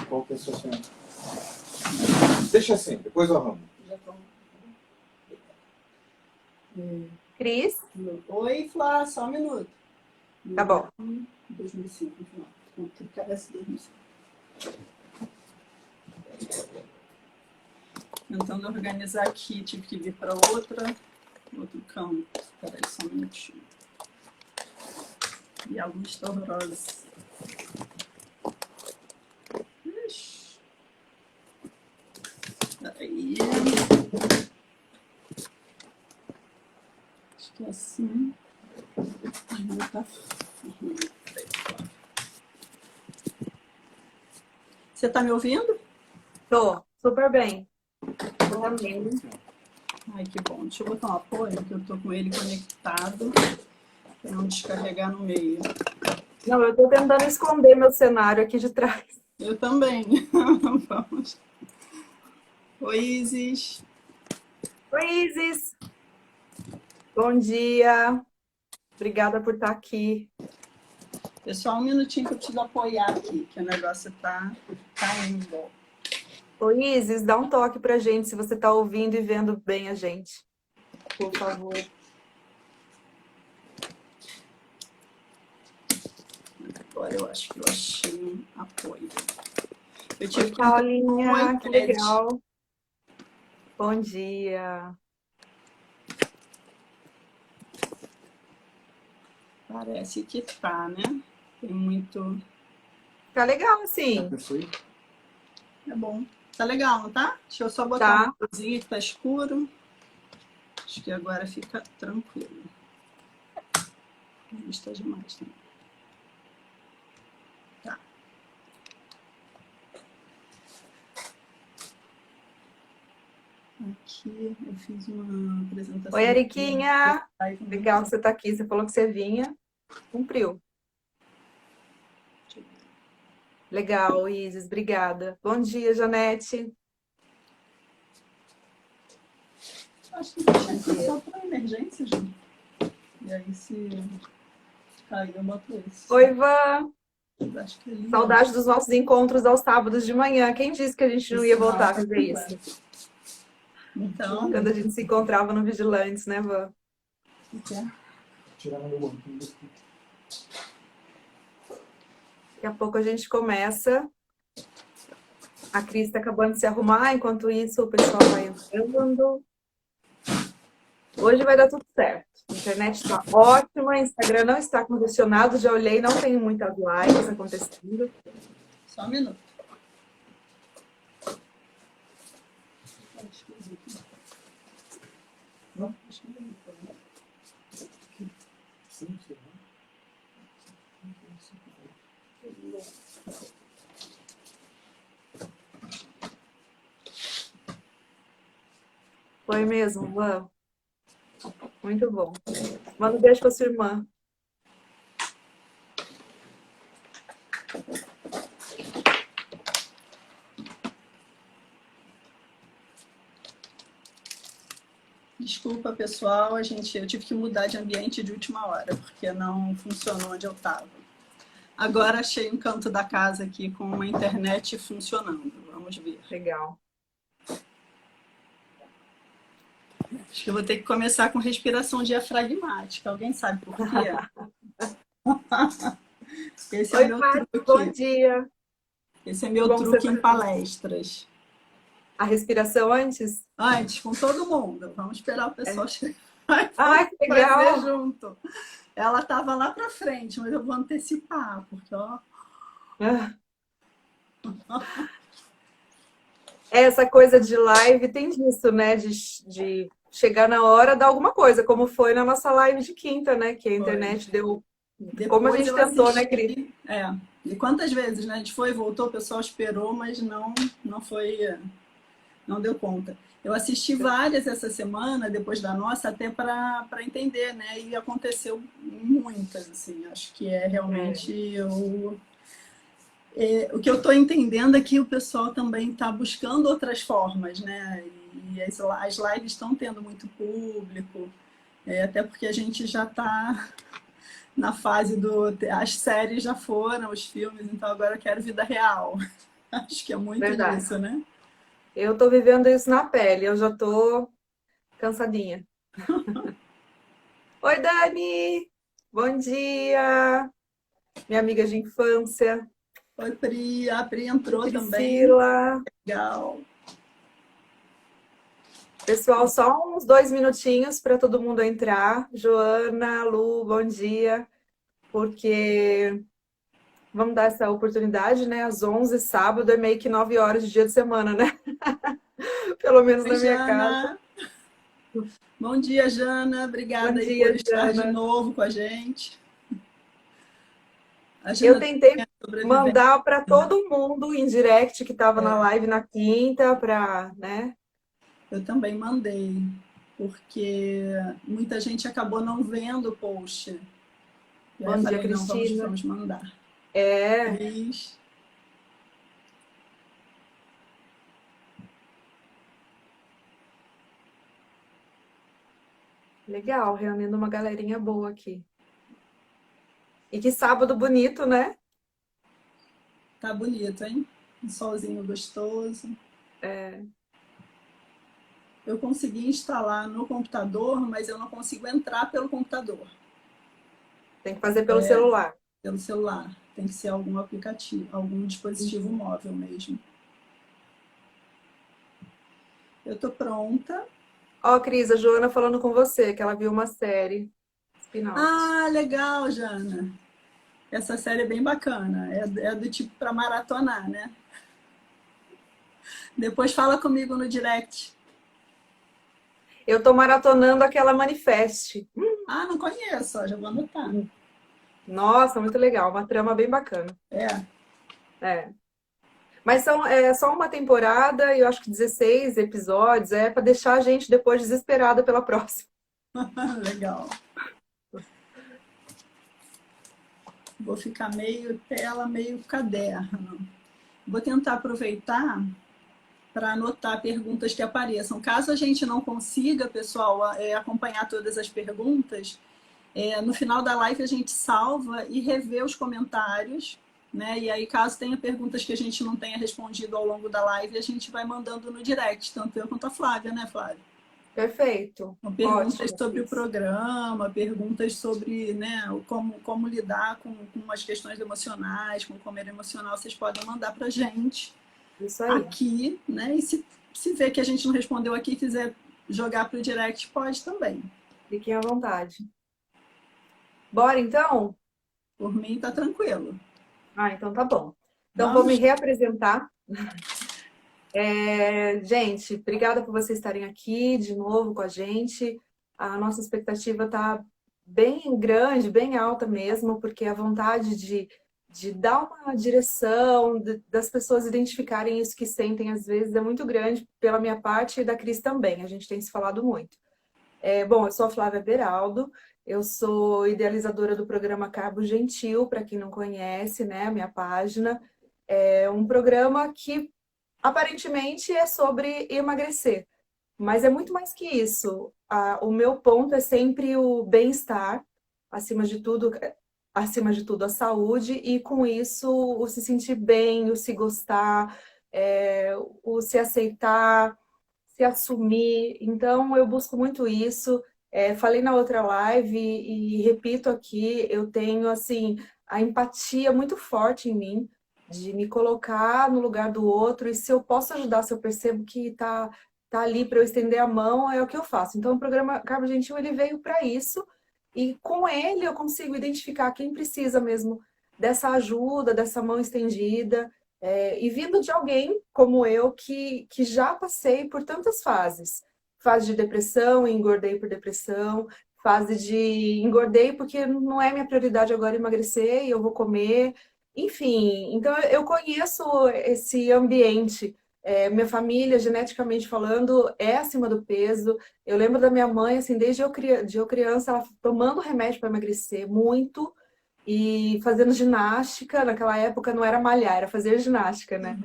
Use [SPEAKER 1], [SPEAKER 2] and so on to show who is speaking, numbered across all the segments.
[SPEAKER 1] Qual que é a sua senha? Deixa assim, depois eu arrumo.
[SPEAKER 2] Cris?
[SPEAKER 3] Oi, Flá, só um minuto.
[SPEAKER 2] Tá bom.
[SPEAKER 3] 2005, no final. Tudo parece 2005. Tentando organizar aqui, tive que vir para outro campo. Espera aí só um minutinho. E a luz está horrorosa. Ixi. Aí. Acho que é assim. Ai, tá. Você está me ouvindo?
[SPEAKER 2] Tô, super bem. Tô também.
[SPEAKER 3] Ai, que bom. Deixa eu botar um apoio, que eu tô com ele conectado para não descarregar no meio.
[SPEAKER 2] Não, eu tô tentando esconder meu cenário aqui de trás.
[SPEAKER 3] Eu também. Vamos. Oi, Isis.
[SPEAKER 2] Oi, Isis. Bom dia. Obrigada por estar aqui.
[SPEAKER 3] Pessoal, um minutinho que eu preciso apoiar aqui, que o negócio tá indo.
[SPEAKER 2] Oi, Isis, dá um toque pra gente se você tá ouvindo e vendo bem a gente. Por favor.
[SPEAKER 3] Agora eu acho que eu achei um apoio. Eu tive que
[SPEAKER 2] Paulinha, que legal. Bom dia.
[SPEAKER 3] Parece que tá, né? Tem muito...
[SPEAKER 2] Tá legal, sim.
[SPEAKER 3] É bom. Tá legal, não tá? Deixa eu só botar uma coisinha que tá escuro. Acho que agora fica tranquilo. Não está demais também. Tá. Aqui eu fiz uma apresentação.
[SPEAKER 2] Oi, Eriquinha. Legal que você tá aqui. Você falou que você vinha. Cumpriu. Legal, Isis. Obrigada. Bom dia, Janete.
[SPEAKER 3] Acho que deixa só para emergência, gente. E aí, se cair, eu boto esse.
[SPEAKER 2] Oi, Ivan.
[SPEAKER 3] Acho que é
[SPEAKER 2] saudade dos nossos encontros aos sábados de manhã. Quem disse que a gente não ia voltar a fazer isso?
[SPEAKER 3] Então,
[SPEAKER 2] quando a gente se encontrava no Vigilantes, né, Van? Daqui a pouco a gente começa. A Cris está acabando de se arrumar, enquanto isso o pessoal vai entrando. Hoje vai dar tudo certo. A internet está ótima, o Instagram não está congestionado, já olhei, não tem muitas lives acontecendo.
[SPEAKER 3] Só um minuto. Não, acho que não. Sim, sim.
[SPEAKER 2] Foi mesmo, Van? Muito bom. Manda um beijo para sua irmã.
[SPEAKER 3] Desculpa, pessoal, eu tive que mudar de ambiente de última hora, porque não funcionou onde eu estava. Agora achei um canto da casa aqui com uma internet funcionando. Vamos ver.
[SPEAKER 2] Legal.
[SPEAKER 3] Acho que eu vou ter que começar com respiração diafragmática. Alguém sabe por quê? Esse é o meu truque.
[SPEAKER 2] Bom dia.
[SPEAKER 3] Esse é meu truque em palestras.
[SPEAKER 2] A respiração antes?
[SPEAKER 3] Antes, com todo mundo. Vamos esperar o pessoal chegar.
[SPEAKER 2] Ai, que legal.
[SPEAKER 3] Fazer junto. Ela estava lá para frente, mas eu vou antecipar, porque ó.
[SPEAKER 2] Essa coisa de live tem disso, né? De chegar na hora, dar alguma coisa, como foi na nossa live de quinta, né? Que a internet deu.
[SPEAKER 3] Depois
[SPEAKER 2] como a gente tentou, né, Cris?
[SPEAKER 3] É. E quantas vezes, né? A gente foi, voltou, o pessoal esperou, mas não foi. Não deu conta. Eu assisti várias essa semana, depois da nossa, até para entender, né? E aconteceu muitas, assim. Acho que é realmente o que eu estou entendendo é que o pessoal também está buscando outras formas, né? E as lives estão tendo muito público, até porque a gente já está na fase do... As séries já foram, os filmes, então agora eu quero vida real. Acho que é muito
[SPEAKER 2] Verdade.
[SPEAKER 3] disso, né?
[SPEAKER 2] Eu tô vivendo isso na pele, eu já tô cansadinha. Oi, Dani! Bom dia! Minha amiga de infância.
[SPEAKER 3] Oi, Pri. A Pri
[SPEAKER 2] Oi,
[SPEAKER 3] entrou também.
[SPEAKER 2] Priscila.
[SPEAKER 3] Legal.
[SPEAKER 2] Pessoal, só uns 2 minutinhos para todo mundo entrar. Joana, Lu, bom dia. Porque vamos dar essa oportunidade, né? Às 11, sábado, é meio que 9 horas de dia de semana, né? Pelo menos
[SPEAKER 3] Oi,
[SPEAKER 2] na minha casa.
[SPEAKER 3] Jana. Bom dia, Jana.
[SPEAKER 2] Bom
[SPEAKER 3] Obrigada aí por
[SPEAKER 2] dia,
[SPEAKER 3] estar de
[SPEAKER 2] Jana.
[SPEAKER 3] novo com a gente. A
[SPEAKER 2] Eu
[SPEAKER 3] Jana
[SPEAKER 2] tentei
[SPEAKER 3] também é sobrevivente.
[SPEAKER 2] mandar para todo mundo em direct que estava na
[SPEAKER 3] É,
[SPEAKER 2] live na quinta, para, né?
[SPEAKER 3] eu também mandei, porque muita gente acabou não vendo o post. E aí eu
[SPEAKER 2] Bom dia,
[SPEAKER 3] falei, não,
[SPEAKER 2] Cristina.
[SPEAKER 3] vamos mandar.
[SPEAKER 2] É,
[SPEAKER 3] Cris.
[SPEAKER 2] legal, reunindo uma galerinha boa aqui. E que sábado bonito, né?
[SPEAKER 3] Tá bonito, hein? Um solzinho gostoso.
[SPEAKER 2] É,
[SPEAKER 3] Eu consegui instalar no computador, mas eu não consigo entrar pelo computador,
[SPEAKER 2] tem que fazer pelo celular.
[SPEAKER 3] pelo celular. Tem que ser algum aplicativo, algum dispositivo móvel mesmo. Eu tô pronta.
[SPEAKER 2] Ó, Cris, a Joana falando com você, que ela viu uma série, Spin-Out.
[SPEAKER 3] Ah, legal, Jana. Essa série é bem bacana. É do tipo para maratonar, né? Depois fala comigo no direct.
[SPEAKER 2] Eu tô maratonando aquela Manifest.
[SPEAKER 3] Ah, não conheço, ó, já vou anotar.
[SPEAKER 2] Nossa, muito legal, uma trama bem bacana.
[SPEAKER 3] É,
[SPEAKER 2] É. Mas é só uma temporada e eu acho que 16 episódios, é para deixar a gente depois desesperada pela próxima.
[SPEAKER 3] legal. Vou ficar meio tela, meio caderno. Vou tentar aproveitar para anotar perguntas que apareçam. Caso a gente não consiga, pessoal, acompanhar todas as perguntas, no final da live a gente salva e revê os comentários, né? E aí, caso tenha perguntas que a gente não tenha respondido ao longo da live, a gente vai mandando no direct, tanto eu quanto a Flávia, né, Flávia?
[SPEAKER 2] Perfeito.
[SPEAKER 3] Então, perguntas
[SPEAKER 2] Ótimo,
[SPEAKER 3] sobre o
[SPEAKER 2] Cris.
[SPEAKER 3] programa, perguntas sobre, né, como lidar com as questões emocionais, com o comer emocional, vocês podem mandar para a gente
[SPEAKER 2] Isso aí.
[SPEAKER 3] aqui, né? E se ver que a gente não respondeu aqui e quiser jogar para o direct, pode também.
[SPEAKER 2] Fiquem à vontade. Bora, então?
[SPEAKER 3] Por mim, tá tranquilo.
[SPEAKER 2] Ah, então tá bom. Então vou me
[SPEAKER 3] Vamos.
[SPEAKER 2] reapresentar. Gente, obrigada por vocês estarem aqui de novo com a gente. A nossa expectativa está bem grande, bem alta mesmo, porque a vontade de dar uma direção, das pessoas identificarem isso que sentem às vezes é muito grande pela minha parte e da Cris também. A gente tem se falado muito. Bom, eu sou a Flávia Beraldo, eu sou idealizadora do programa Carbo Gentil, para quem não conhece, né, a minha página. É um programa que aparentemente é sobre emagrecer, mas é muito mais que isso. O meu ponto é sempre o bem-estar, acima de tudo a saúde, e com isso o se sentir bem, o se gostar, o se aceitar, se assumir. Então eu busco muito isso. Falei na outra live e repito aqui, eu tenho assim a empatia muito forte em mim de me colocar no lugar do outro, e se eu posso ajudar, se eu percebo que tá ali para eu estender a mão, é o que eu faço. Então o programa Carbo Gentil ele veio para isso, e com ele eu consigo identificar quem precisa mesmo dessa ajuda, dessa mão estendida, e vindo de alguém como eu que já passei por tantas fases. Fase de depressão, engordei por depressão, fase de engordei porque não é minha prioridade agora emagrecer e eu vou comer. Enfim, então eu conheço esse ambiente. Minha família, geneticamente falando, é acima do peso. Eu lembro da minha mãe, assim, desde eu criança, ela tomando remédio para emagrecer muito e fazendo ginástica. Naquela época não era malhar, era fazer ginástica, né?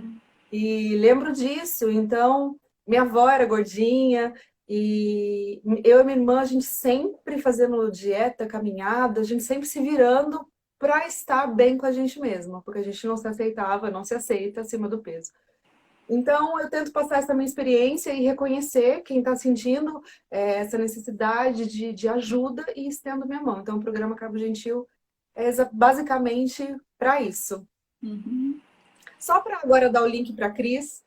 [SPEAKER 2] E lembro disso. Então, minha avó era gordinha E eu e minha irmã, a gente sempre fazendo dieta, caminhada, a gente sempre se virando para estar bem com a gente mesma, porque a gente não se aceitava, não se aceita acima do peso. Então, eu tento passar essa minha experiência e reconhecer quem está sentindo essa necessidade de ajuda e estendo minha mão. Então, o programa Carbo Gentil é basicamente para isso.
[SPEAKER 3] Uhum.
[SPEAKER 2] Só para agora dar o link para a Cris,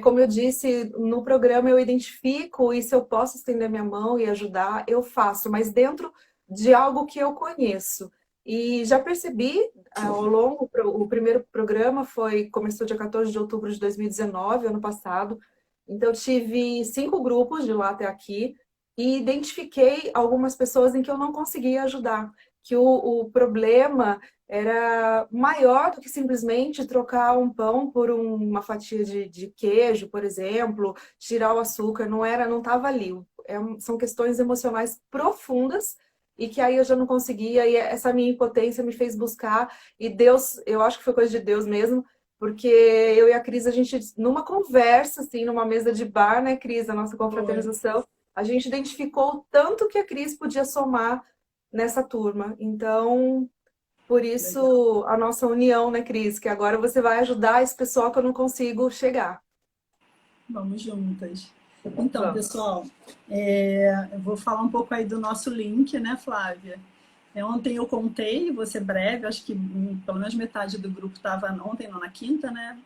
[SPEAKER 2] como eu disse, no programa eu identifico e se eu posso estender minha mão e ajudar, eu faço, mas dentro de algo que eu conheço. E já percebi ao longo, o primeiro programa começou dia 14 de outubro de 2019, ano passado. Então, eu tive 5 grupos de lá até aqui e identifiquei algumas pessoas em que eu não conseguia ajudar. Que o problema era maior do que simplesmente trocar um pão por uma fatia de queijo, por exemplo, tirar o açúcar, não estava ali. São questões emocionais profundas e que aí eu já não conseguia, e essa minha impotência me fez buscar, e Deus, eu acho que foi coisa de Deus mesmo, porque eu e a Cris, a gente, numa conversa, assim, numa mesa de bar, né, Cris, a nossa confraternização, a gente identificou o tanto que a Cris podia somar nessa turma. Então, por isso a nossa união, né, Cris? Que agora você vai ajudar esse pessoal que eu não consigo chegar.
[SPEAKER 3] Vamos juntas. Então,
[SPEAKER 2] Vamos.
[SPEAKER 3] pessoal, eu vou falar um pouco aí do nosso link, né, Flávia? Ontem eu contei, vou ser breve, acho que pelo menos metade do grupo estava ontem, não na quinta, né?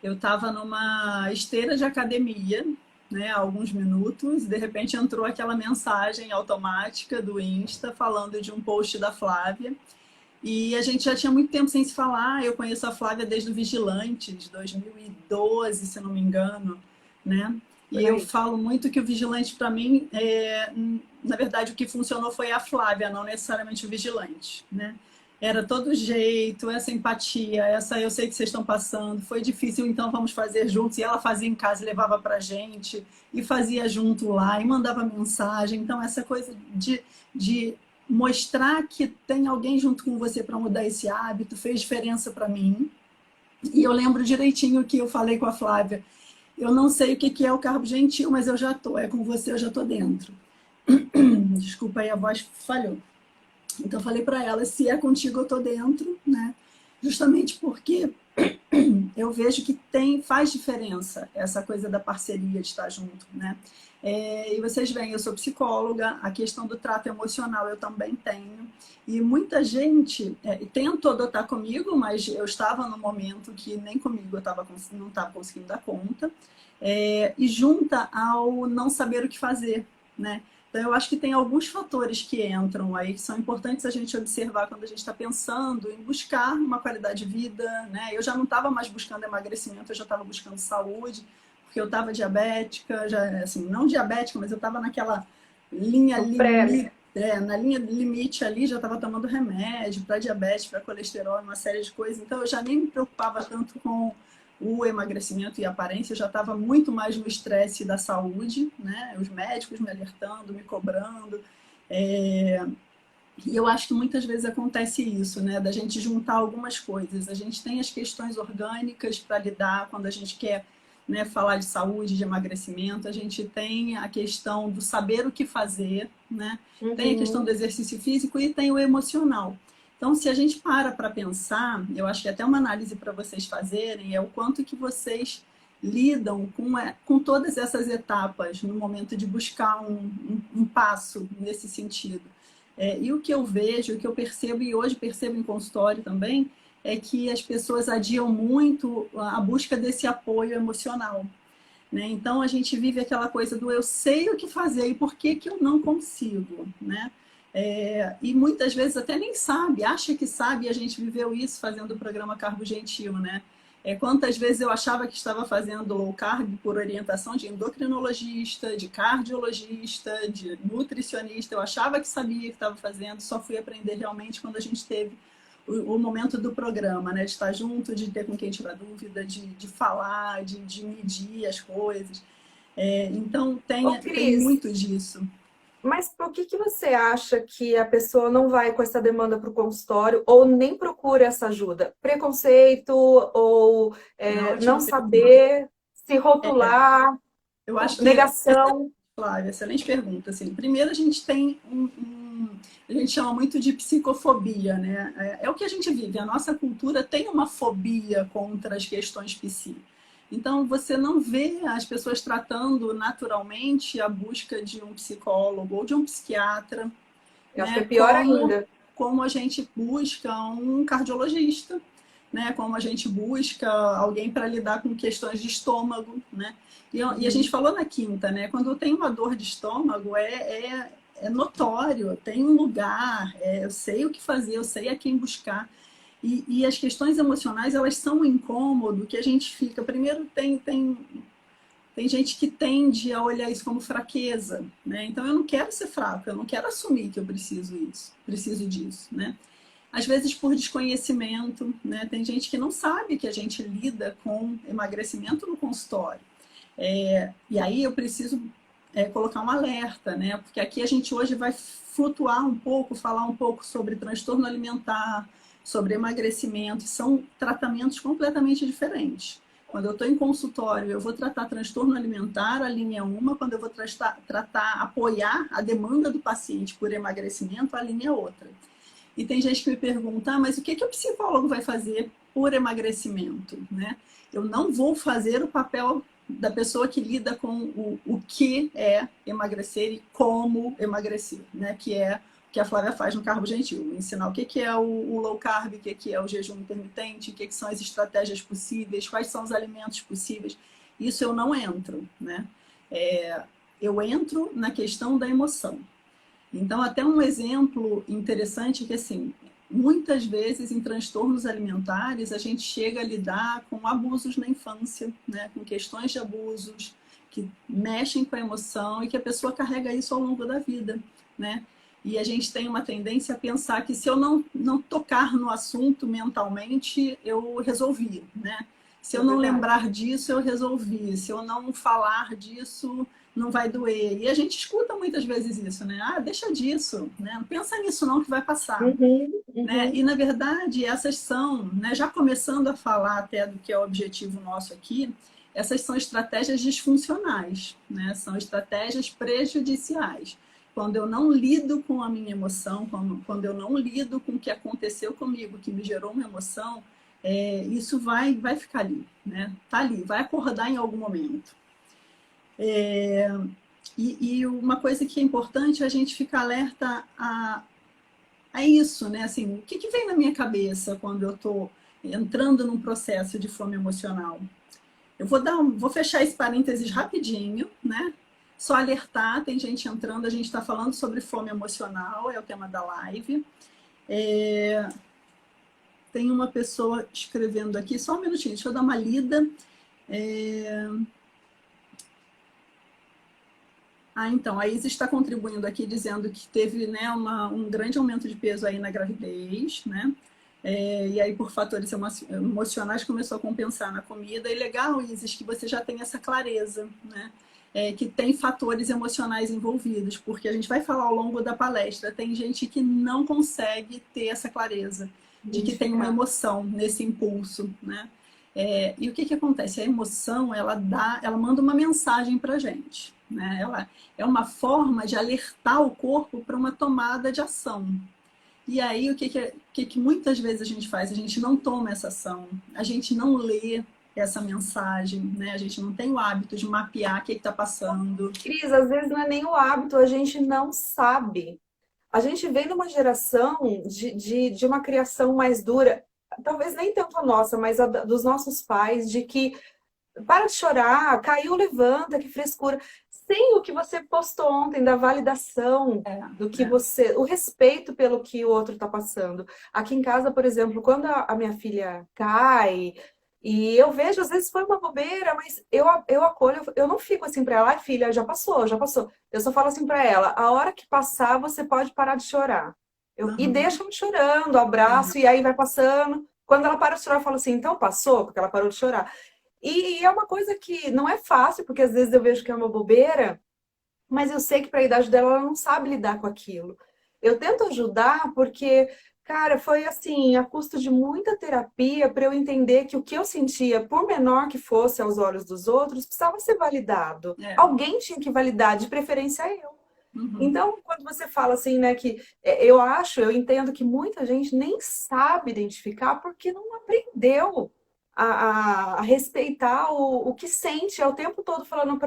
[SPEAKER 3] Eu estava numa esteira de academia, né, há alguns minutos, e de repente entrou aquela mensagem automática do Insta falando de um post da Flávia. E a gente já tinha muito tempo sem se falar. Eu conheço a Flávia desde o Vigilantes, 2012, se não me engano, né? E eu falo muito que o Vigilante, para mim, na verdade, o que funcionou foi a Flávia, não necessariamente o Vigilante, né? Era todo jeito, essa empatia, essa eu sei que vocês estão passando, foi difícil, então vamos fazer juntos. E ela fazia em casa e levava pra gente, e fazia junto lá, e mandava mensagem. Então, essa coisa de mostrar que tem alguém junto com você para mudar esse hábito fez diferença para mim. E eu lembro direitinho que eu falei com a Flávia, eu não sei o que é o Carbo Gentil, mas eu já tô, é com você, eu já tô dentro. Desculpa aí, a voz falhou. Então eu falei para ela, se é contigo eu tô dentro, né? Justamente porque eu vejo que faz diferença essa coisa da parceria, de estar junto, né? E vocês veem, eu sou psicóloga, a questão do trato emocional eu também tenho. E muita gente tentou adotar comigo, mas eu estava num momento que nem comigo eu não estava conseguindo dar conta. E junta ao não saber o que fazer, né? Então, eu acho que tem alguns fatores que entram aí, que são importantes a gente observar quando a gente está pensando em buscar uma qualidade de vida, né? Eu já não estava mais buscando emagrecimento, eu já estava buscando saúde, porque eu estava diabética, já, assim, não diabética, mas eu estava naquela linha limite, na linha limite ali, já estava tomando remédio para diabetes, para colesterol, uma série de coisas. Então, eu já nem me preocupava tanto com o emagrecimento e a aparência, eu já estava muito mais no estresse da saúde, né? Os médicos me alertando, me cobrando. E eu acho que muitas vezes acontece isso, né? Da gente juntar algumas coisas. A gente tem as questões orgânicas para lidar quando a gente quer, né, falar de saúde, de emagrecimento. A gente tem a questão do saber o que fazer, né? Tem a questão do exercício físico e tem o emocional. Então, se a gente para pensar, eu acho que até uma análise para vocês fazerem é o quanto que vocês lidam com todas essas etapas no momento de buscar um passo nesse sentido. E o que eu vejo, o que eu percebo, e hoje percebo em consultório também, é que as pessoas adiam muito a busca desse apoio emocional, né? Então, a gente vive aquela coisa do eu sei o que fazer e por que eu não consigo, né? E muitas vezes até nem sabe, acha que sabe, e a gente viveu isso fazendo o programa Carbo Gentil, né? Quantas vezes eu achava que estava fazendo low carb por orientação de endocrinologista, de cardiologista, de nutricionista, eu achava que sabia que estava fazendo, só fui aprender realmente quando a gente teve o momento do programa, né? De estar junto, de ter com quem tirar dúvida, de falar, de medir as coisas. Então, tem muito disso.
[SPEAKER 2] Mas por que você acha que a pessoa não vai com essa demanda para o consultório ou nem procura essa ajuda? Preconceito ou não saber se rotular?
[SPEAKER 3] Eu acho que
[SPEAKER 2] Negação.
[SPEAKER 3] Flávia, excelente pergunta. Assim, primeiro, a gente tem a gente chama muito de psicofobia, né? É o que a gente vive. A nossa cultura tem uma fobia contra as questões psi. Então, você não vê as pessoas tratando naturalmente a busca de um psicólogo ou de um psiquiatra,
[SPEAKER 2] Eu acho que
[SPEAKER 3] né?
[SPEAKER 2] é pior ainda.
[SPEAKER 3] Como a gente busca um cardiologista, né? Como a gente busca alguém para lidar com questões de estômago, né? E a gente falou na quinta, né? Quando tem uma dor de estômago, é notório, tem um lugar, eu sei o que fazer, eu sei a quem buscar. E as questões emocionais, elas são um incômodo que a gente fica... Primeiro, tem gente que tende a olhar isso como fraqueza, né? Então, eu não quero ser fraco, eu não quero assumir que eu preciso disso, né? Às vezes por desconhecimento, né? Tem gente que não sabe que a gente lida com emagrecimento no consultório. E aí eu preciso colocar um alerta, né? Porque aqui a gente hoje vai flutuar um pouco, falar um pouco sobre transtorno alimentar, sobre emagrecimento, são tratamentos completamente diferentes. Quando eu estou em consultório, eu vou tratar transtorno alimentar, a linha é uma. Quando eu vou apoiar a demanda do paciente por emagrecimento, a linha é outra. E tem gente que me pergunta, mas o que o psicólogo vai fazer por emagrecimento, né? Eu não vou fazer o papel da pessoa que lida com o que é emagrecer e como emagrecer, né? Que é o que a Flávia faz no Carbo Gentil, ensinar o que é o low carb, o que é o jejum intermitente, o que são as estratégias possíveis, quais são os alimentos possíveis. Isso eu não entro, né? Eu entro na questão da emoção. Então, até um exemplo interessante é que, assim, muitas vezes em transtornos alimentares a gente chega a lidar com abusos na infância, né? Com questões de abusos que mexem com a emoção e que a pessoa carrega isso ao longo da vida, né? E a gente tem uma tendência a pensar que se eu não tocar no assunto mentalmente, eu resolvi, né? Se eu não lembrar disso, eu resolvi. Se eu não falar disso, não vai doer. E a gente escuta muitas vezes isso, né? Ah, deixa disso, né? Não pensa nisso não que vai passar. Né? E, na verdade, essas são, né, já começando a falar até do que é o objetivo nosso aqui, essas são estratégias disfuncionais, né? São estratégias prejudiciais. Quando eu não lido com a minha emoção, quando eu não lido com o que aconteceu comigo, que me gerou uma emoção, isso vai ficar ali, né? Tá ali, vai acordar em algum momento. E uma coisa que é importante é a gente ficar alerta a isso, né? Assim, o que vem na minha cabeça quando eu estou entrando num processo de fome emocional? Eu vou fechar esse parênteses rapidinho, né? Só alertar, tem gente entrando, a gente está falando sobre fome emocional, é o tema da live. Tem uma pessoa escrevendo aqui, só um minutinho, deixa eu dar uma lida. Então, a Isa está contribuindo aqui, dizendo que teve, né, um grande aumento de peso aí na gravidez, né? E aí, por fatores emocionais, começou a compensar na comida. E legal, Isis, que você já tem essa clareza, né? Que tem fatores emocionais envolvidos, porque a gente vai falar ao longo da palestra, tem gente que não consegue ter essa clareza, de que tem uma emoção nesse impulso, né? E o que acontece? A emoção, ela manda uma mensagem pra gente, né? Ela é uma forma de alertar o corpo para uma tomada de ação. E aí, o que muitas vezes a gente faz? A gente não toma essa ação, a gente não lê essa mensagem, né? A gente não tem o hábito de mapear o que está passando.
[SPEAKER 2] Cris, às vezes não é nem o hábito, a gente não sabe. A gente vem de uma geração de uma criação mais dura, talvez nem tanto a nossa, mas dos nossos pais, de que para de chorar, caiu, levanta, que frescura. Sem o que você postou ontem da validação do que o respeito pelo que o outro está passando. Aqui em casa, por exemplo, quando a minha filha cai, e eu vejo, às vezes foi uma bobeira, mas eu acolho, eu não fico assim para ela, ai filha, já passou, já passou. Eu só falo assim para ela, a hora que passar, você pode parar de chorar. E deixa ela chorando, abraço, e aí vai passando. Quando ela para de chorar, eu falo assim, então passou, porque ela parou de chorar. E é uma coisa que não é fácil, porque às vezes eu vejo que é uma bobeira, mas eu sei que para a idade dela ela não sabe lidar com aquilo. Eu tento ajudar porque Cara, foi assim, a custo de muita terapia para eu entender que o que eu sentia, por menor que fosse aos olhos dos outros, precisava ser validado.
[SPEAKER 3] É.
[SPEAKER 2] Alguém tinha que validar, de preferência eu.
[SPEAKER 3] Uhum.
[SPEAKER 2] Então, quando você fala assim, né, que eu entendo que muita gente nem sabe identificar porque não aprendeu a respeitar o que sente, é o tempo todo falando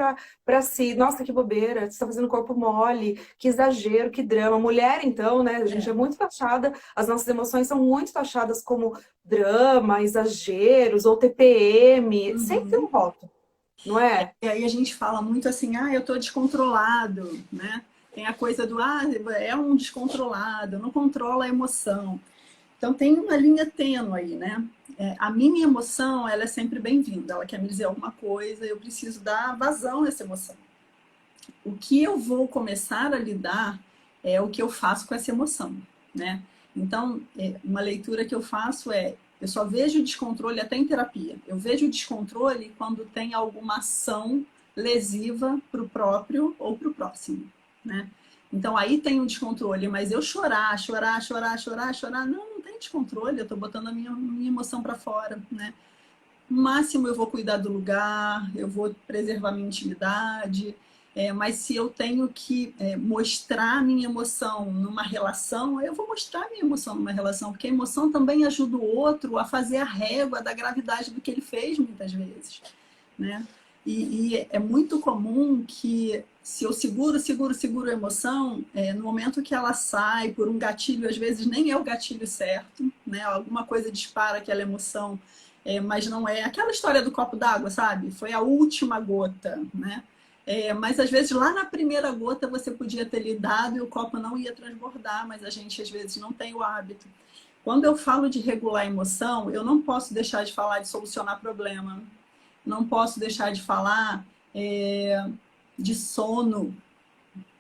[SPEAKER 2] para si, nossa, que bobeira, você está fazendo corpo mole, que exagero, que drama. Mulher, então, né, a gente é muito taxada, as nossas emoções são muito taxadas como drama, exageros ou TPM, sempre tem um
[SPEAKER 3] Uhum.
[SPEAKER 2] rótulo, não é?
[SPEAKER 3] E aí a gente fala muito assim, ah, eu tô descontrolado, né? Tem a coisa do, ah, é um descontrolado, não controla a emoção. Então tem uma linha tênue aí, né? A minha emoção, ela é sempre bem-vinda. Ela quer me dizer alguma coisa, eu preciso dar vazão a essa emoção. O que eu vou começar a lidar é o que eu faço com essa emoção, né? Então, uma leitura que eu faço é, eu só vejo o descontrole até em terapia. Eu vejo o descontrole quando tem alguma ação lesiva para o próprio ou para o próximo, né? Então, aí tem um descontrole, mas eu chorar, não tem descontrole, eu estou botando a minha emoção para fora, né? No máximo eu vou cuidar do lugar, eu vou preservar minha intimidade, mas se eu tenho que mostrar minha emoção numa relação, eu vou mostrar minha emoção numa relação, porque a emoção também ajuda o outro a fazer a régua da gravidade do que ele fez muitas vezes, né? E é muito comum que se eu seguro a emoção, no momento que ela sai por um gatilho, às vezes nem é o gatilho certo, né? Alguma coisa dispara aquela emoção, mas não é aquela história do copo d'água, sabe? Foi a última gota, né? Mas às vezes lá na primeira gota você podia ter lidado e o copo não ia transbordar, mas a gente às vezes não tem o hábito. Quando eu falo de regular a emoção, eu não posso deixar de falar de solucionar problema, não posso deixar de falar de sono,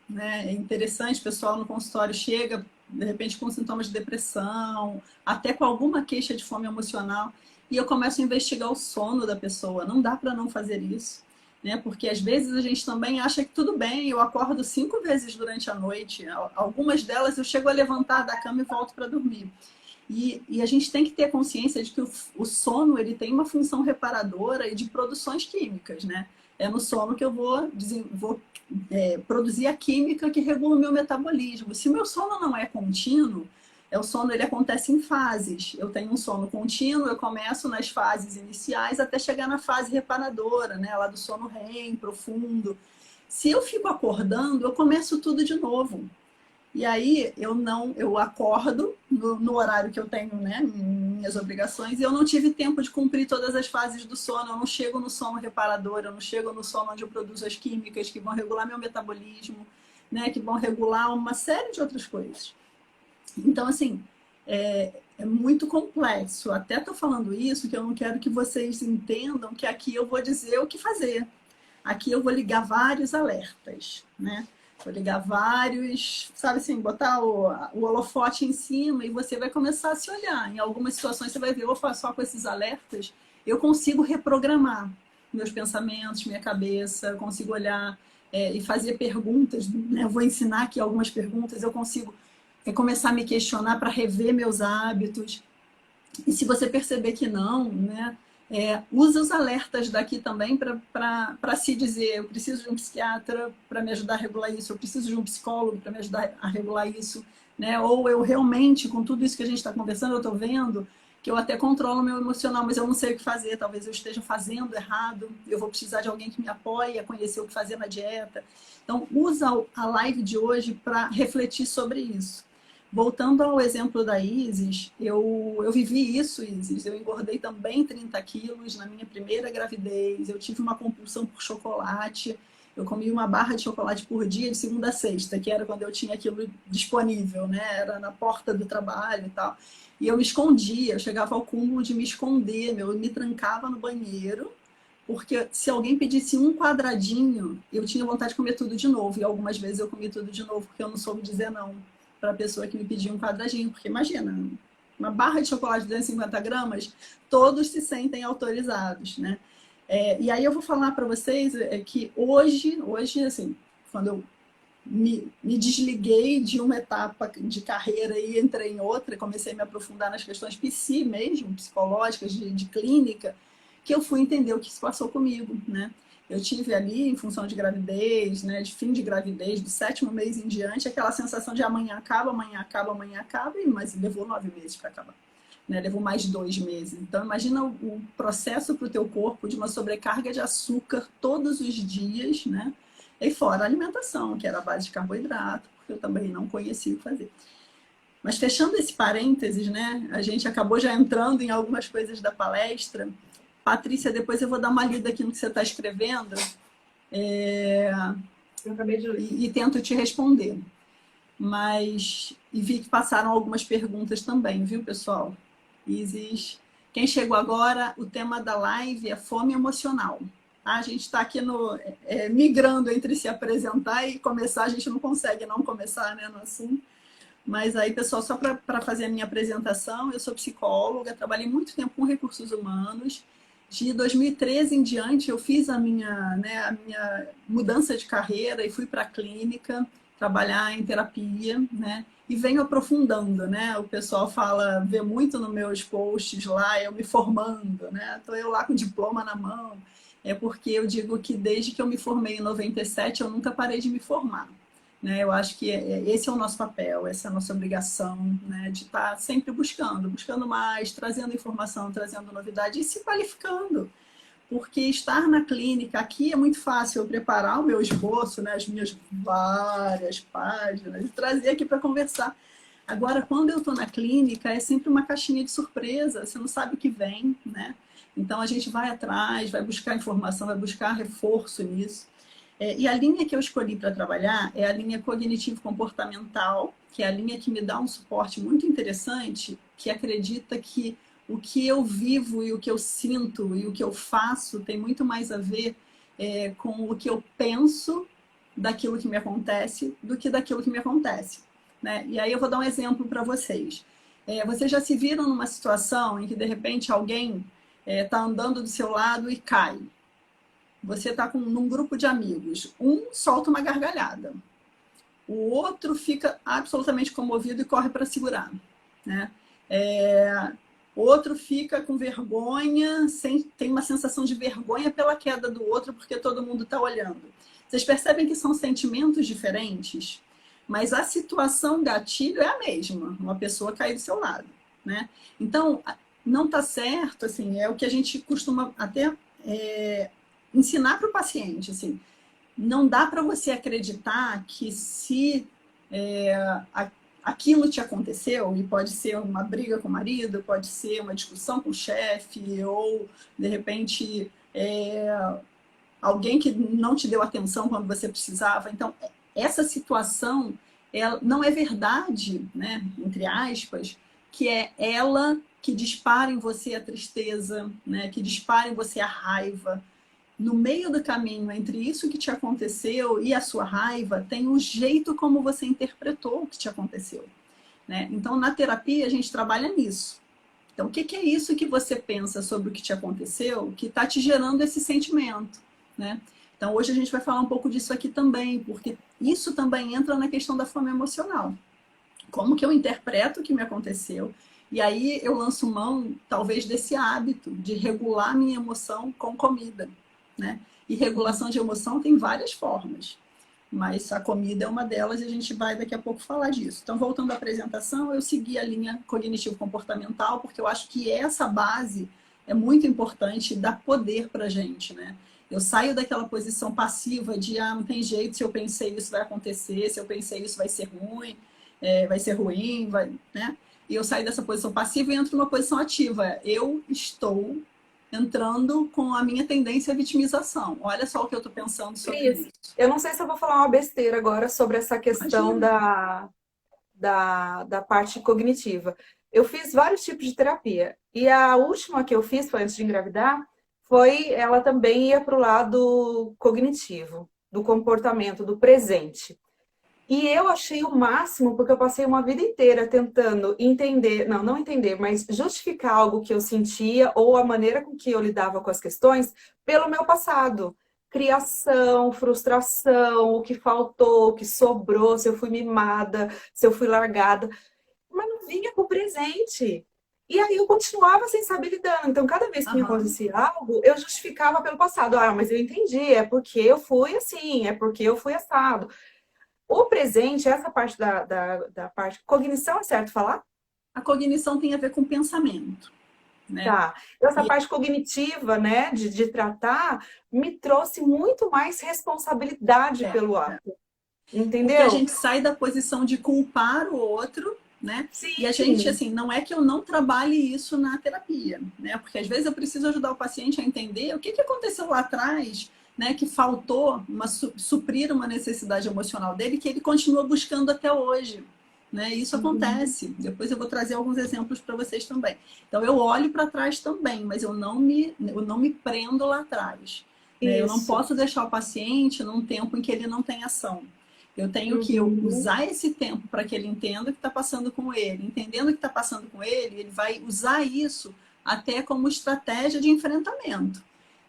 [SPEAKER 3] né? É interessante, o pessoal no consultório chega, de repente, com sintomas de depressão, até com alguma queixa de fome emocional, e eu começo a investigar o sono da pessoa. Não dá para não fazer isso, né? Porque às vezes a gente também acha que tudo bem, eu acordo 5 vezes durante a noite, algumas delas eu chego a levantar da cama e volto para dormir. E a gente tem que ter consciência de que o sono ele tem uma função reparadora e de produções químicas, né? É no sono que eu vou produzir a química que regula o meu metabolismo. Se o meu sono não é contínuo, o sono ele acontece em fases. Eu tenho um sono contínuo, eu começo nas fases iniciais até chegar na fase reparadora, né? Lá do sono REM, profundo. Se eu fico acordando, eu começo tudo de novo. E aí eu acordo no horário que eu tenho, né, minhas obrigações, e eu não tive tempo de cumprir todas as fases do sono, eu não chego no sono reparador, eu não chego no sono onde eu produzo as químicas que vão regular meu metabolismo, né, que vão regular uma série de outras coisas. Então, assim, é muito complexo. Até estou falando isso, que eu não quero que vocês entendam que aqui eu vou dizer o que fazer. Aqui eu vou ligar vários alertas, né? Vou ligar vários, sabe assim, botar o holofote em cima e você vai começar a se olhar. Em algumas situações você vai ver, opa, só com esses alertas eu consigo reprogramar meus pensamentos, minha cabeça, eu consigo olhar e fazer perguntas, né? Eu vou ensinar aqui algumas perguntas, eu consigo começar a me questionar para rever meus hábitos. E se você perceber que não, né? Usa os alertas daqui também para se dizer, eu preciso de um psiquiatra para me ajudar a regular isso, eu preciso de um psicólogo para me ajudar a regular isso, né? Ou eu realmente, com tudo isso que a gente está conversando, eu estou vendo que eu até controlo o meu emocional, mas eu não sei o que fazer, talvez eu esteja fazendo errado, eu vou precisar de alguém que me apoie a conhecer o que fazer na dieta. Então, usa a live de hoje para refletir sobre isso. Voltando ao exemplo da Isis, eu vivi isso, Isis. Eu engordei também 30 quilos na minha primeira gravidez. Eu tive uma compulsão por chocolate. Eu comi uma barra de chocolate por dia de segunda a sexta, que era quando eu tinha aquilo disponível, né? Era na porta do trabalho e tal. E eu me escondia, eu chegava ao cúmulo de me esconder, eu me trancava no banheiro, porque se alguém pedisse um quadradinho, eu tinha vontade de comer tudo de novo. E algumas vezes eu comi tudo de novo, porque eu não soube dizer não para a pessoa que me pedia um quadradinho. Porque imagina, uma barra de chocolate de 250 gramas, todos se sentem autorizados, né? E aí eu vou falar para vocês que hoje, assim, quando eu me desliguei de uma etapa de carreira e entrei em outra, comecei a me aprofundar nas questões psi mesmo, psicológicas, de clínica, que eu fui entender o que se passou comigo, né? Eu tive ali, em função de gravidez, né, de fim de gravidez, do 7º mês em diante, aquela sensação de amanhã acaba, amanhã acaba, amanhã acaba, mas levou 9 meses para acabar. Né, levou mais 2 meses. Então, imagina o processo para o teu corpo de uma sobrecarga de açúcar todos os dias, né? E fora a alimentação, que era a base de carboidrato, porque eu também não conhecia o que fazer. Mas fechando esse parênteses, né? A gente acabou já entrando em algumas coisas da palestra. Patrícia, depois eu vou dar uma lida aqui no que você está escrevendo.
[SPEAKER 2] Eu acabei de ler.
[SPEAKER 3] E tento te responder. Mas, e vi que passaram algumas perguntas também, viu, pessoal? Isis, quem chegou agora, o tema da live é fome emocional. A gente está aqui migrando entre se apresentar e começar, a gente não consegue não começar, né, no assunto. Mas aí, pessoal, só para fazer a minha apresentação, eu sou psicóloga, trabalhei muito tempo com recursos humanos. De 2013 em diante, eu fiz a minha mudança de carreira e fui para a clínica trabalhar em terapia, né? E venho aprofundando, né? O pessoal vê muito nos meus posts lá, eu me formando, né? Estou eu lá com o diploma na mão. É porque eu digo que desde que eu me formei em 97, eu nunca parei de me formar. Né? Eu acho que esse é o nosso papel, essa é a nossa obrigação, né? De estar sempre buscando mais, trazendo informação, trazendo novidade e se qualificando. Porque estar na clínica, aqui é muito fácil eu preparar o meu esboço, né? As minhas várias páginas, e trazer aqui para conversar. Agora, quando eu estou na clínica, é sempre uma caixinha de surpresa, você não sabe o que vem, né? Então, a gente vai atrás, vai buscar informação, vai buscar reforço nisso. E a linha que eu escolhi para trabalhar é a linha cognitivo-comportamental, que é a linha que me dá um suporte muito interessante, que acredita que o que eu vivo e o que eu sinto e o que eu faço tem muito mais a ver com o que eu penso daquilo que me acontece do que daquilo que me acontece. Né? E aí eu vou dar um exemplo para vocês. Vocês já se viram numa situação em que, de repente, alguém está andando do seu lado e cai. Você está num grupo de amigos. Um solta uma gargalhada. O outro fica absolutamente comovido e corre para segurar. Né? Outro fica com vergonha, tem uma sensação de vergonha pela queda do outro, porque todo mundo está olhando. Vocês percebem que são sentimentos diferentes, mas a situação gatilho é a mesma. Uma pessoa cair do seu lado. Né? Então, não está certo, assim, é o que a gente costuma até ensinar para o paciente, assim, não dá para você acreditar que se aquilo te aconteceu, e pode ser uma briga com o marido, pode ser uma discussão com o chefe, ou, de repente, alguém que não te deu atenção quando você precisava. Então, essa situação não é verdade, né, entre aspas, que é ela que dispara em você a tristeza, né, que dispara em você a raiva. No meio do caminho entre isso que te aconteceu e a sua raiva, tem um jeito como você interpretou o que te aconteceu. Né? Então, na terapia, a gente trabalha nisso. Então, o que é isso que você pensa sobre o que te aconteceu que está te gerando esse sentimento? Né? Então, hoje a gente vai falar um pouco disso aqui também, porque isso também entra na questão da fome emocional. Como que eu interpreto o que me aconteceu? E aí eu lanço mão, talvez, desse hábito de regular minha emoção com comida. Né? E regulação de emoção tem várias formas, mas a comida é uma delas e a gente vai daqui a pouco falar disso. Então, voltando à apresentação, eu segui a linha cognitivo-comportamental, porque eu acho que essa base é muito importante, dá poder para a gente. Né? Eu saio daquela posição passiva de não tem jeito, se eu pensei isso vai acontecer, se eu pensei isso vai ser ruim, né? E eu saio dessa posição passiva e entro numa posição ativa. Eu estou entrando com a minha tendência à vitimização. Olha só o que eu estou pensando sobre isso.
[SPEAKER 2] Eu não sei se eu vou falar uma besteira agora sobre essa questão da parte cognitiva. Eu fiz vários tipos de terapia. E a última que eu fiz, foi antes de engravidar, ela também ia para o lado cognitivo, do comportamento, do presente. E eu achei o máximo, porque eu passei uma vida inteira tentando entender, não entender, mas justificar algo que eu sentia ou a maneira com que eu lidava com as questões pelo meu passado. criação, frustração, o que faltou, o que sobrou, se eu fui mimada, se eu fui largada, mas não vinha pro presente. E aí eu continuava sem saber lidando. Então, cada vez que me
[SPEAKER 3] Aham.
[SPEAKER 2] acontecia algo, eu justificava pelo passado. Ah, mas eu entendi, é porque eu fui assim, é porque eu fui assado. O presente, essa parte da parte. Cognição, é certo falar?
[SPEAKER 3] A cognição tem a ver com pensamento, né?
[SPEAKER 2] Tá. Essa
[SPEAKER 3] E
[SPEAKER 2] parte cognitiva, né, de tratar, me trouxe muito mais responsabilidade
[SPEAKER 3] é,
[SPEAKER 2] pelo
[SPEAKER 3] é.
[SPEAKER 2] ato.
[SPEAKER 3] Porque a
[SPEAKER 2] Entendeu?
[SPEAKER 3] gente sai da posição de culpar o outro, né? E a gente,
[SPEAKER 2] Sim.
[SPEAKER 3] assim, não é que eu não trabalhe isso na terapia, né? Porque às vezes eu preciso ajudar o paciente a entender o que aconteceu lá atrás, né? Que faltou suprir uma necessidade emocional dele que ele continua buscando até hoje. Né? Isso
[SPEAKER 2] Uhum.
[SPEAKER 3] acontece. Depois eu vou trazer alguns exemplos para vocês também. Então eu olho para trás também, mas eu não me prendo lá atrás. Né? Eu não
[SPEAKER 2] Isso.
[SPEAKER 3] posso deixar o paciente num tempo em que ele não tem ação. Eu tenho que
[SPEAKER 2] Uhum.
[SPEAKER 3] usar esse tempo para que ele entenda o que está passando com ele. Entendendo o que está passando com ele, ele vai usar isso até como estratégia de enfrentamento.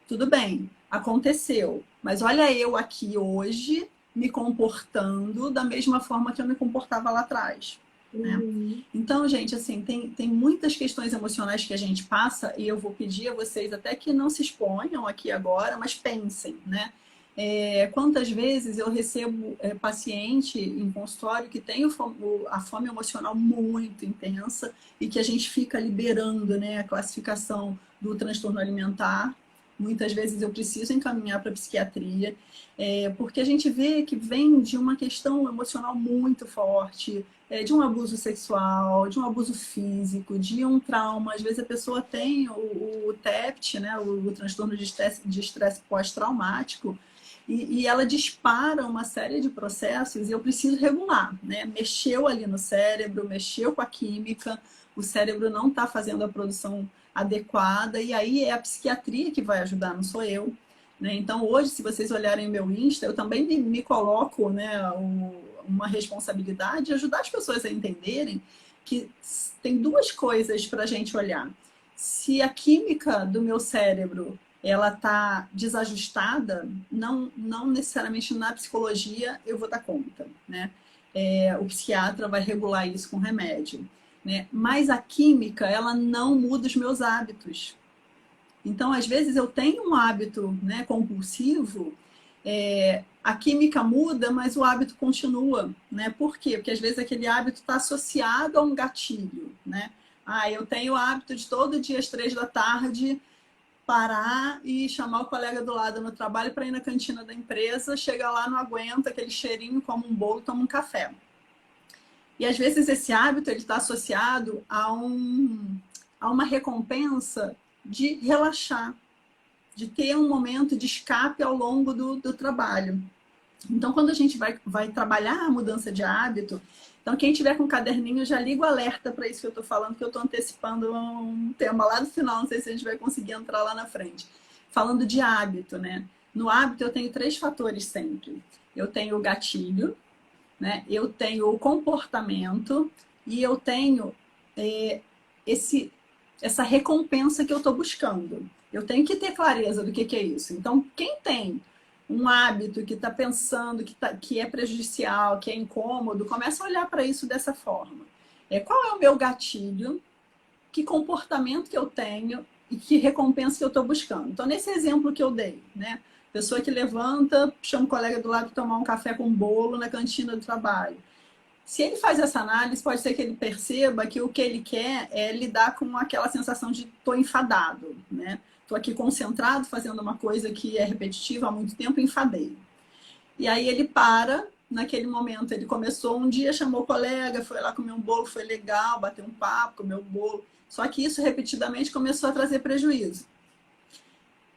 [SPEAKER 3] Tudo bem, aconteceu, mas olha eu aqui hoje me comportando da mesma forma que eu me comportava lá atrás. Né?
[SPEAKER 2] Uhum.
[SPEAKER 3] Então, gente, assim, tem muitas questões emocionais que a gente passa e eu vou pedir a vocês até que não se exponham aqui agora, mas pensem, né? Quantas vezes eu recebo paciente em consultório que tem a fome emocional muito intensa e que a gente fica liberando, né, a classificação do transtorno alimentar. Muitas vezes eu preciso encaminhar para a psiquiatria, porque a gente vê que vem de uma questão emocional muito forte, de um abuso sexual, de um abuso físico, de um trauma. Às vezes a pessoa tem o TEPT, né, o transtorno de estresse pós-traumático, e ela dispara uma série de processos e eu preciso regular, né? Mexeu ali no cérebro, mexeu com a química, o cérebro não está fazendo a produção adequada, e aí é a psiquiatria que vai ajudar, não sou eu. Né? Então, hoje, se vocês olharem o meu Insta, eu também me coloco, né, uma responsabilidade de ajudar as pessoas a entenderem que tem duas coisas para a gente olhar. Se a química do meu cérebro ela está desajustada, não necessariamente na psicologia eu vou dar conta, né? O psiquiatra vai regular isso com remédio, né? Mas a química, ela não muda os meus hábitos. Então, às vezes eu tenho um hábito, né, compulsivo, a química muda, mas o hábito continua, né? Por quê? Porque às vezes aquele hábito está associado a um gatilho, né? Ah, eu tenho o hábito de todo dia às 3 da tarde parar e chamar o colega do lado no trabalho para ir na cantina da empresa, chega lá, não aguenta aquele cheirinho, come um bolo, toma um café. E às vezes esse hábito ele está associado a uma recompensa de relaxar, de ter um momento de escape ao longo do trabalho. Então, quando a gente vai trabalhar a mudança de hábito, então quem tiver com um caderninho já liga o alerta para isso que eu estou falando, que eu estou antecipando um tema lá do final, não sei se a gente vai conseguir entrar lá na frente. Falando de hábito, né? No hábito eu tenho 3 fatores sempre. Eu tenho o gatilho, né? Eu tenho o comportamento e eu tenho essa recompensa que eu estou buscando. Eu tenho que ter clareza do que é isso. Então, quem tem um hábito que está pensando que é prejudicial, que é incômodo, começa a olhar para isso dessa forma. Qual é o meu gatilho? Que comportamento que eu tenho e que recompensa que eu estou buscando? Então, nesse exemplo que eu dei, né? Pessoa que levanta, chama o colega do lado para tomar um café com bolo na cantina do trabalho. Se ele faz essa análise, pode ser que ele perceba que o que ele quer é lidar com aquela sensação de estou enfadado, né? Estou aqui concentrado, fazendo uma coisa que é repetitiva há muito tempo, enfadei. E aí ele para, naquele momento, ele começou um dia, chamou o colega, foi lá comer um bolo, foi legal, bateu um papo, comeu um bolo. Só que isso repetidamente começou a trazer prejuízo.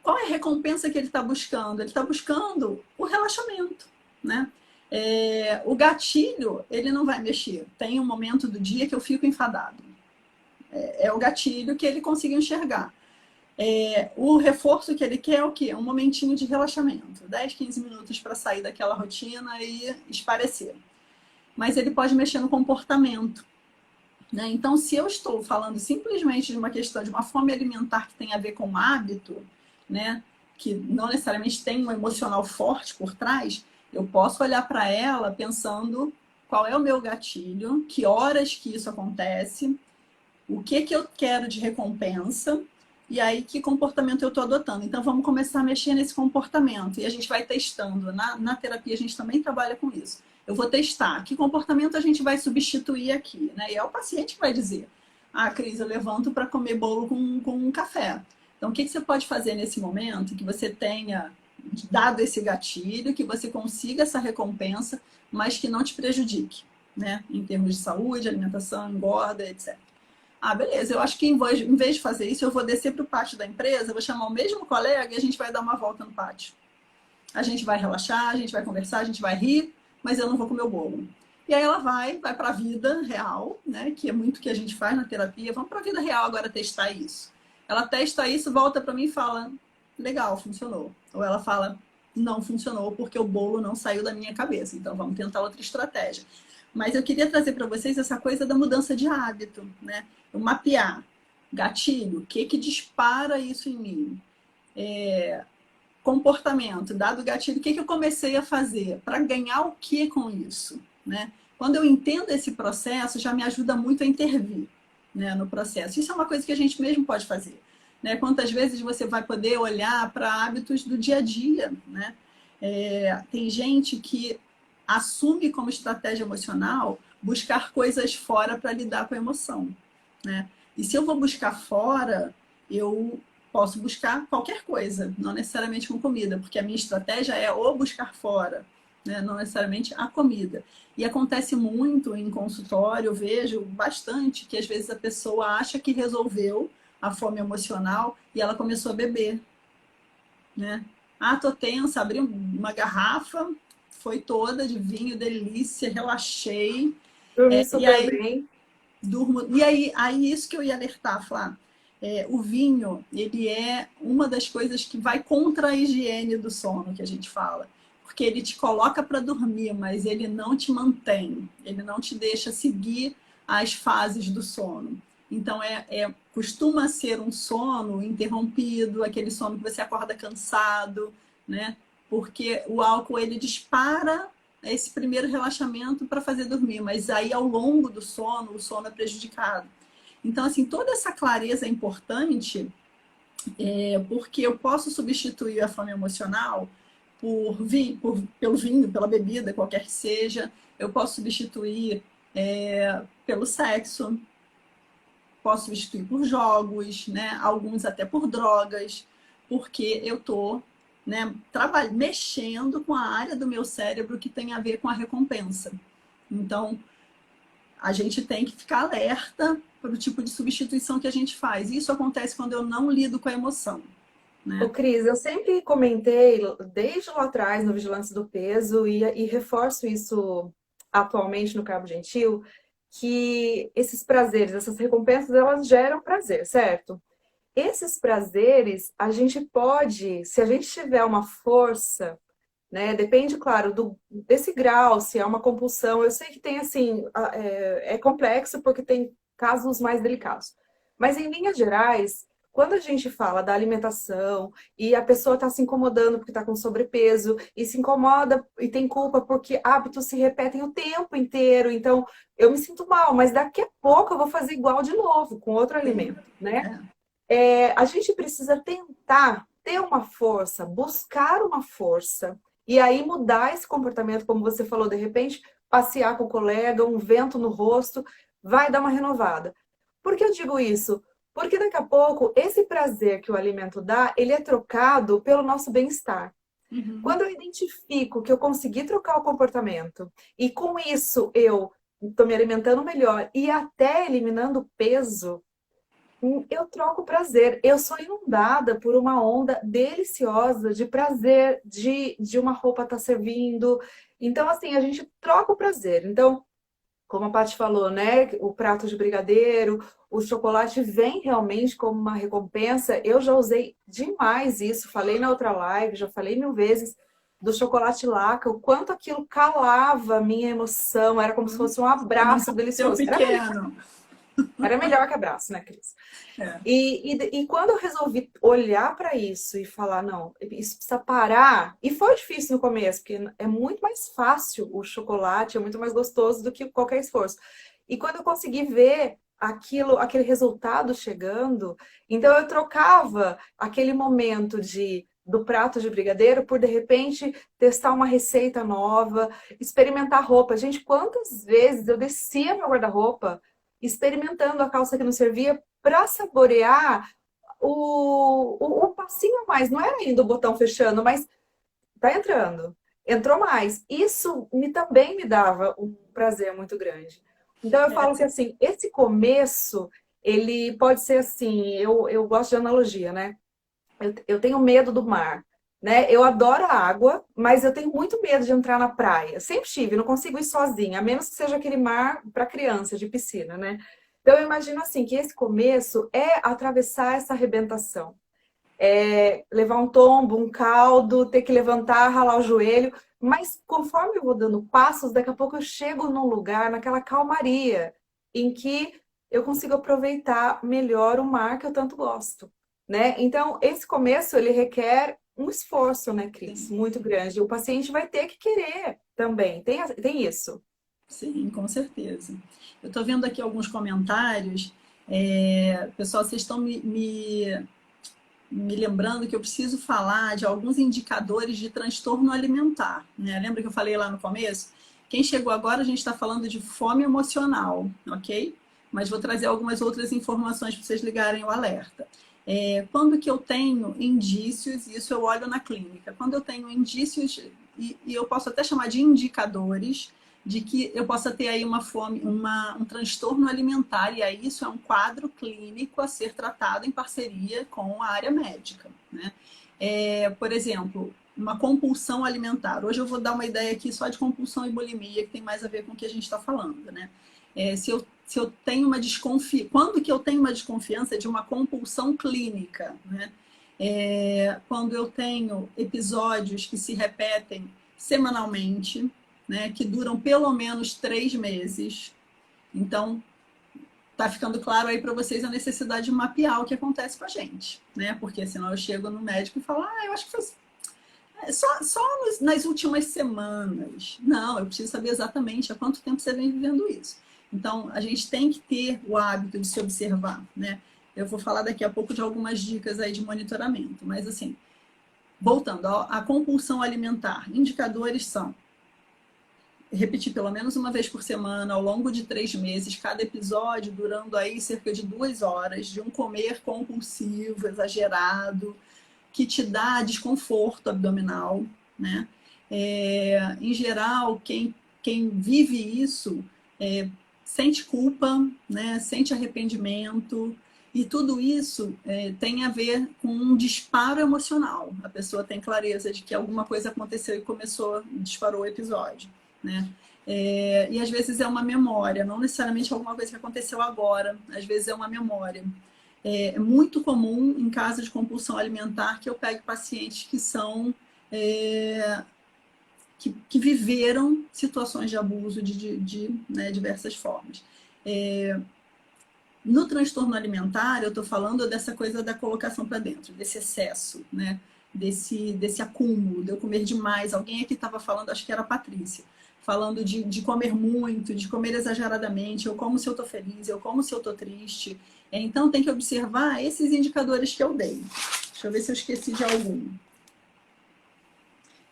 [SPEAKER 3] Qual é a recompensa que ele está buscando? Ele está buscando o relaxamento, né? O gatilho, ele não vai mexer. Tem um momento do dia que eu fico enfadado. É o gatilho que ele conseguiu enxergar. O reforço que ele quer é o quê? Um momentinho de relaxamento. 10, 15 minutos para sair daquela rotina e esparecer. Mas ele pode mexer no comportamento. Né? Então, se eu estou falando simplesmente de uma questão de uma fome alimentar que tem a ver com hábito, né? que não necessariamente tem um emocional forte por trás, eu posso olhar para ela pensando qual é o meu gatilho, que horas que isso acontece, o que eu quero de recompensa, e aí que comportamento eu estou adotando. Então vamos começar a mexer nesse comportamento, e a gente vai testando. Na terapia a gente também trabalha com isso. Eu vou testar que comportamento a gente vai substituir aqui, né? E é o paciente que vai dizer, Cris, eu levanto para comer bolo com um café. Então, o que você pode fazer nesse momento que você tenha dado esse gatilho, que você consiga essa recompensa, mas que não te prejudique, né? Em termos de saúde, alimentação, engorda, etc. Beleza, eu acho que em vez de fazer isso, eu vou descer para o pátio da empresa, vou chamar o mesmo colega e a gente vai dar uma volta no pátio. A gente vai relaxar, a gente vai conversar, a gente vai rir, mas eu não vou comer o bolo. E aí ela vai para a vida real, né? Que é muito o que a gente faz na terapia. Vamos para a vida real agora testar isso. Ela testa isso, volta para mim e fala, legal, funcionou. Ou ela fala, não funcionou porque o bolo não saiu da minha cabeça. Então vamos tentar outra estratégia. Mas eu queria trazer para vocês essa coisa da mudança de hábito, né? Eu mapear gatilho, o que dispara isso em mim? Comportamento, dado o gatilho, o que eu comecei a fazer para ganhar o que com isso, né? Quando eu entendo esse processo, já me ajuda muito a intervir, né, no processo. Isso é uma coisa que a gente mesmo pode fazer, né? Quantas vezes você vai poder olhar para hábitos do dia a dia, né? Tem gente que assume como estratégia emocional buscar coisas fora para lidar com a emoção, né? E se eu vou buscar fora, eu posso buscar qualquer coisa, não necessariamente com comida, porque a minha estratégia é ou buscar fora, né? Não necessariamente a comida. E acontece muito em consultório, eu vejo bastante que às vezes a pessoa acha que resolveu a fome emocional e ela começou a beber, né? Tô tensa, abri uma garrafa, foi toda de vinho, delícia, relaxei.
[SPEAKER 2] Dormi
[SPEAKER 3] E
[SPEAKER 2] super
[SPEAKER 3] aí
[SPEAKER 2] bem.
[SPEAKER 3] durmo. E aí isso que eu ia alertar, Flá. O vinho, ele é uma das coisas que vai contra a higiene do sono, que a gente fala. Porque ele te coloca para dormir, mas ele não te mantém. Ele não te deixa seguir as fases do sono. Então, costuma ser um sono interrompido, aquele sono que você acorda cansado, né? Porque o álcool, ele dispara esse primeiro relaxamento para fazer dormir, mas aí ao longo do sono, o sono é prejudicado. Então, assim, toda essa clareza é importante, porque eu posso substituir a fome emocional pelo vinho, pela bebida, qualquer que seja. Eu posso substituir pelo sexo, posso substituir por jogos, né? Alguns até por drogas, porque eu estou, né, mexendo com a área do meu cérebro que tem a ver com a recompensa. Então, a gente tem que ficar alerta para o tipo de substituição que a gente faz. Isso acontece quando eu não lido com a emoção, né?
[SPEAKER 2] Ô, Cris, eu sempre comentei, desde lá atrás, no Vigilância do Peso, e reforço isso atualmente no Cabo Gentil, que esses prazeres, essas recompensas, elas geram prazer, certo? Esses prazeres, a gente pode, se a gente tiver uma força, né? Depende, claro, desse grau, se é uma compulsão. Eu sei que tem, assim, é complexo porque tem casos mais delicados. Mas, em linhas gerais, quando a gente fala da alimentação e a pessoa está se incomodando porque está com sobrepeso e se incomoda e tem culpa porque hábitos se repetem o tempo inteiro, então eu me sinto mal, mas daqui a pouco eu vou fazer igual de novo, com outro alimento, né? A gente precisa tentar ter uma força, buscar uma força, e aí mudar esse comportamento, como você falou, de repente, passear com o colega, um vento no rosto, vai dar uma renovada. Por que eu digo isso? Porque daqui a pouco, esse prazer que o alimento dá, ele é trocado pelo nosso bem-estar.
[SPEAKER 3] Uhum.
[SPEAKER 2] Quando eu identifico que eu consegui trocar o comportamento, e com isso eu estou me alimentando melhor, e até eliminando peso, eu troco prazer. Eu sou inundada por uma onda deliciosa de prazer, de uma roupa estar servindo. Então, assim, a gente troca o prazer. Então, como a Paty falou, né? O prato de brigadeiro, o chocolate vem realmente como uma recompensa. Eu já usei demais isso. Falei na outra live, já falei 1000 vezes do chocolate Laca, o quanto aquilo calava a minha emoção. Era como se fosse um abraço delicioso.
[SPEAKER 3] Pequeno.
[SPEAKER 2] Era melhor que abraço, né, Cris?
[SPEAKER 3] É.
[SPEAKER 2] E quando eu resolvi olhar para isso e falar, não, isso precisa parar, e foi difícil no começo, porque é muito mais fácil o chocolate, é muito mais gostoso do que qualquer esforço. E quando eu consegui ver aquele resultado chegando, então eu trocava aquele momento do prato de brigadeiro por, de repente, testar uma receita nova, experimentar roupa. Gente, quantas vezes eu descia meu guarda-roupa experimentando a calça que não servia para saborear o passinho a mais. Não era ainda o botão fechando, mas tá entrando. Entrou mais. Isso também me dava um prazer muito grande. Então eu falo que assim, esse começo, ele pode ser assim, eu gosto de analogia, né? Eu tenho medo do mar, né? Eu adoro a água, mas eu tenho muito medo de entrar na praia. Sempre tive, não consigo ir sozinha, a menos que seja aquele mar para criança, de piscina, né? Então eu imagino assim que esse começo é atravessar essa arrebentação. É levar um tombo, um caldo, ter que levantar, ralar o joelho, mas conforme eu vou dando passos, daqui a pouco eu chego num lugar, naquela calmaria, em que eu consigo aproveitar melhor o mar que eu tanto gosto, né? Então, esse começo, ele requer um esforço, né, Cris? Muito grande. O paciente vai ter que querer também. Tem isso.
[SPEAKER 3] Sim, com certeza. Eu estou vendo aqui alguns comentários. Pessoal, vocês estão me lembrando que eu preciso falar de alguns indicadores de transtorno alimentar, né? Lembra que eu falei lá no começo? Quem chegou agora, a gente está falando de fome emocional, ok? Mas vou trazer algumas outras informações para vocês ligarem o alerta. Quando que eu tenho indícios, isso eu olho na clínica, quando eu tenho indícios, e eu posso até chamar de indicadores, de que eu possa ter aí uma fome, um transtorno alimentar, e aí isso é um quadro clínico a ser tratado em parceria com a área médica, né? Por exemplo, uma compulsão alimentar. Hoje eu vou dar uma ideia aqui só de compulsão e bulimia, que tem mais a ver com o que a gente está falando, né? Se eu tenho uma desconfiança, quando que eu tenho uma desconfiança de uma compulsão clínica, né? Quando eu tenho episódios que se repetem semanalmente, né, que duram pelo menos 3 meses. Então, tá ficando claro aí para vocês a necessidade de mapear o que acontece com a gente, né? Porque senão eu chego no médico e falo, eu acho que foi só nas últimas semanas. Não, eu preciso saber exatamente há quanto tempo você vem vivendo isso. Então, a gente tem que ter o hábito de se observar, né? Eu vou falar daqui a pouco de algumas dicas aí de monitoramento, mas assim, voltando, a compulsão alimentar, indicadores são repetir pelo menos uma vez por semana, ao longo de 3 meses, cada episódio durando aí cerca de 2 horas, de um comer compulsivo, exagerado, que te dá desconforto abdominal, né? Em geral, quem vive isso sente culpa, né? Sente arrependimento, e tudo isso tem a ver com um disparo emocional. A pessoa tem clareza de que alguma coisa aconteceu e disparou o episódio, né? E às vezes é uma memória, não necessariamente alguma coisa que aconteceu agora, às vezes é uma memória. É muito comum em casos de compulsão alimentar que eu pegue pacientes que são que viveram situações de abuso de né, diversas formas. No transtorno alimentar, eu estou falando dessa coisa da colocação para dentro, desse excesso, né? Desse acúmulo, de eu comer demais. Alguém aqui estava falando, acho que era a Patrícia, falando de comer muito, de comer exageradamente, eu como se eu estou feliz, eu como se eu estou triste. Então, tem que observar esses indicadores que eu dei. Deixa eu ver se eu esqueci de algum.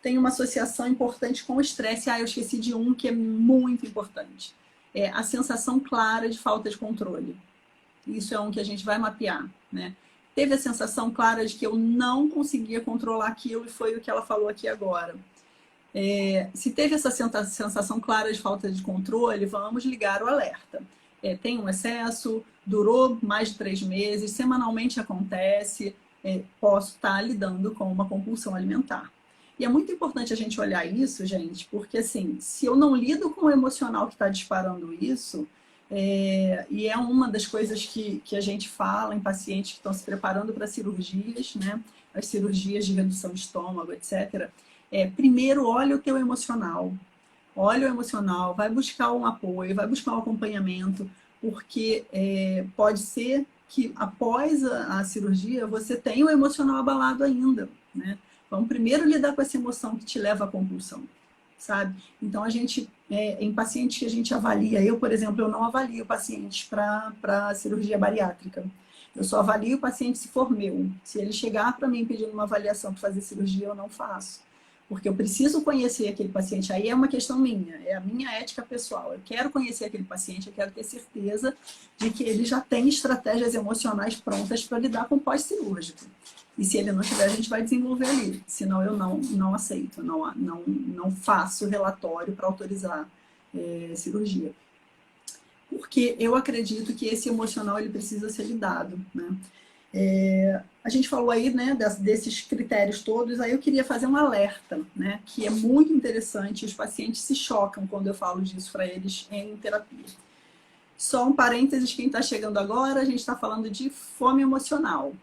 [SPEAKER 3] Tem uma associação importante com o estresse. Eu esqueci de um que é muito importante. É a sensação clara de falta de controle. Isso é um que a gente vai mapear, né? Teve a sensação clara de que eu não conseguia controlar aquilo e foi o que ela falou aqui agora. Se teve essa sensação clara de falta de controle, vamos ligar o alerta. Tem um excesso, durou mais de 3 meses, semanalmente acontece, posso estar lidando com uma compulsão alimentar. E é muito importante a gente olhar isso, gente, porque assim, se eu não lido com o emocional que está disparando isso, e é uma das coisas que a gente fala em pacientes que estão se preparando para cirurgias, né? As cirurgias de redução de estômago, etc. Primeiro, olha o teu emocional. Olha o emocional, vai buscar um apoio, vai buscar um acompanhamento, porque pode ser que após a cirurgia você tenha o emocional abalado ainda, né? Vamos primeiro lidar com essa emoção que te leva à compulsão, sabe? Então, a gente, em pacientes que a gente avalia, eu, por exemplo, eu não avalio pacientes para cirurgia bariátrica. Eu só avalio o paciente se for meu. Se ele chegar para mim pedindo uma avaliação para fazer cirurgia, eu não faço. Porque eu preciso conhecer aquele paciente. Aí é uma questão minha, é a minha ética pessoal. Eu quero conhecer aquele paciente, eu quero ter certeza de que ele já tem estratégias emocionais prontas para lidar com o pós-cirúrgico. E se ele não tiver, a gente vai desenvolver ali. Senão eu não aceito, não faço relatório para autorizar cirurgia. Porque eu acredito que esse emocional ele precisa ser lidado, né? A gente falou aí, né, desses critérios todos, aí eu queria fazer um alerta, né, que é muito interessante, os pacientes se chocam quando eu falo disso para eles em terapia. Só um parênteses, quem está chegando agora, a gente está falando de fome emocional,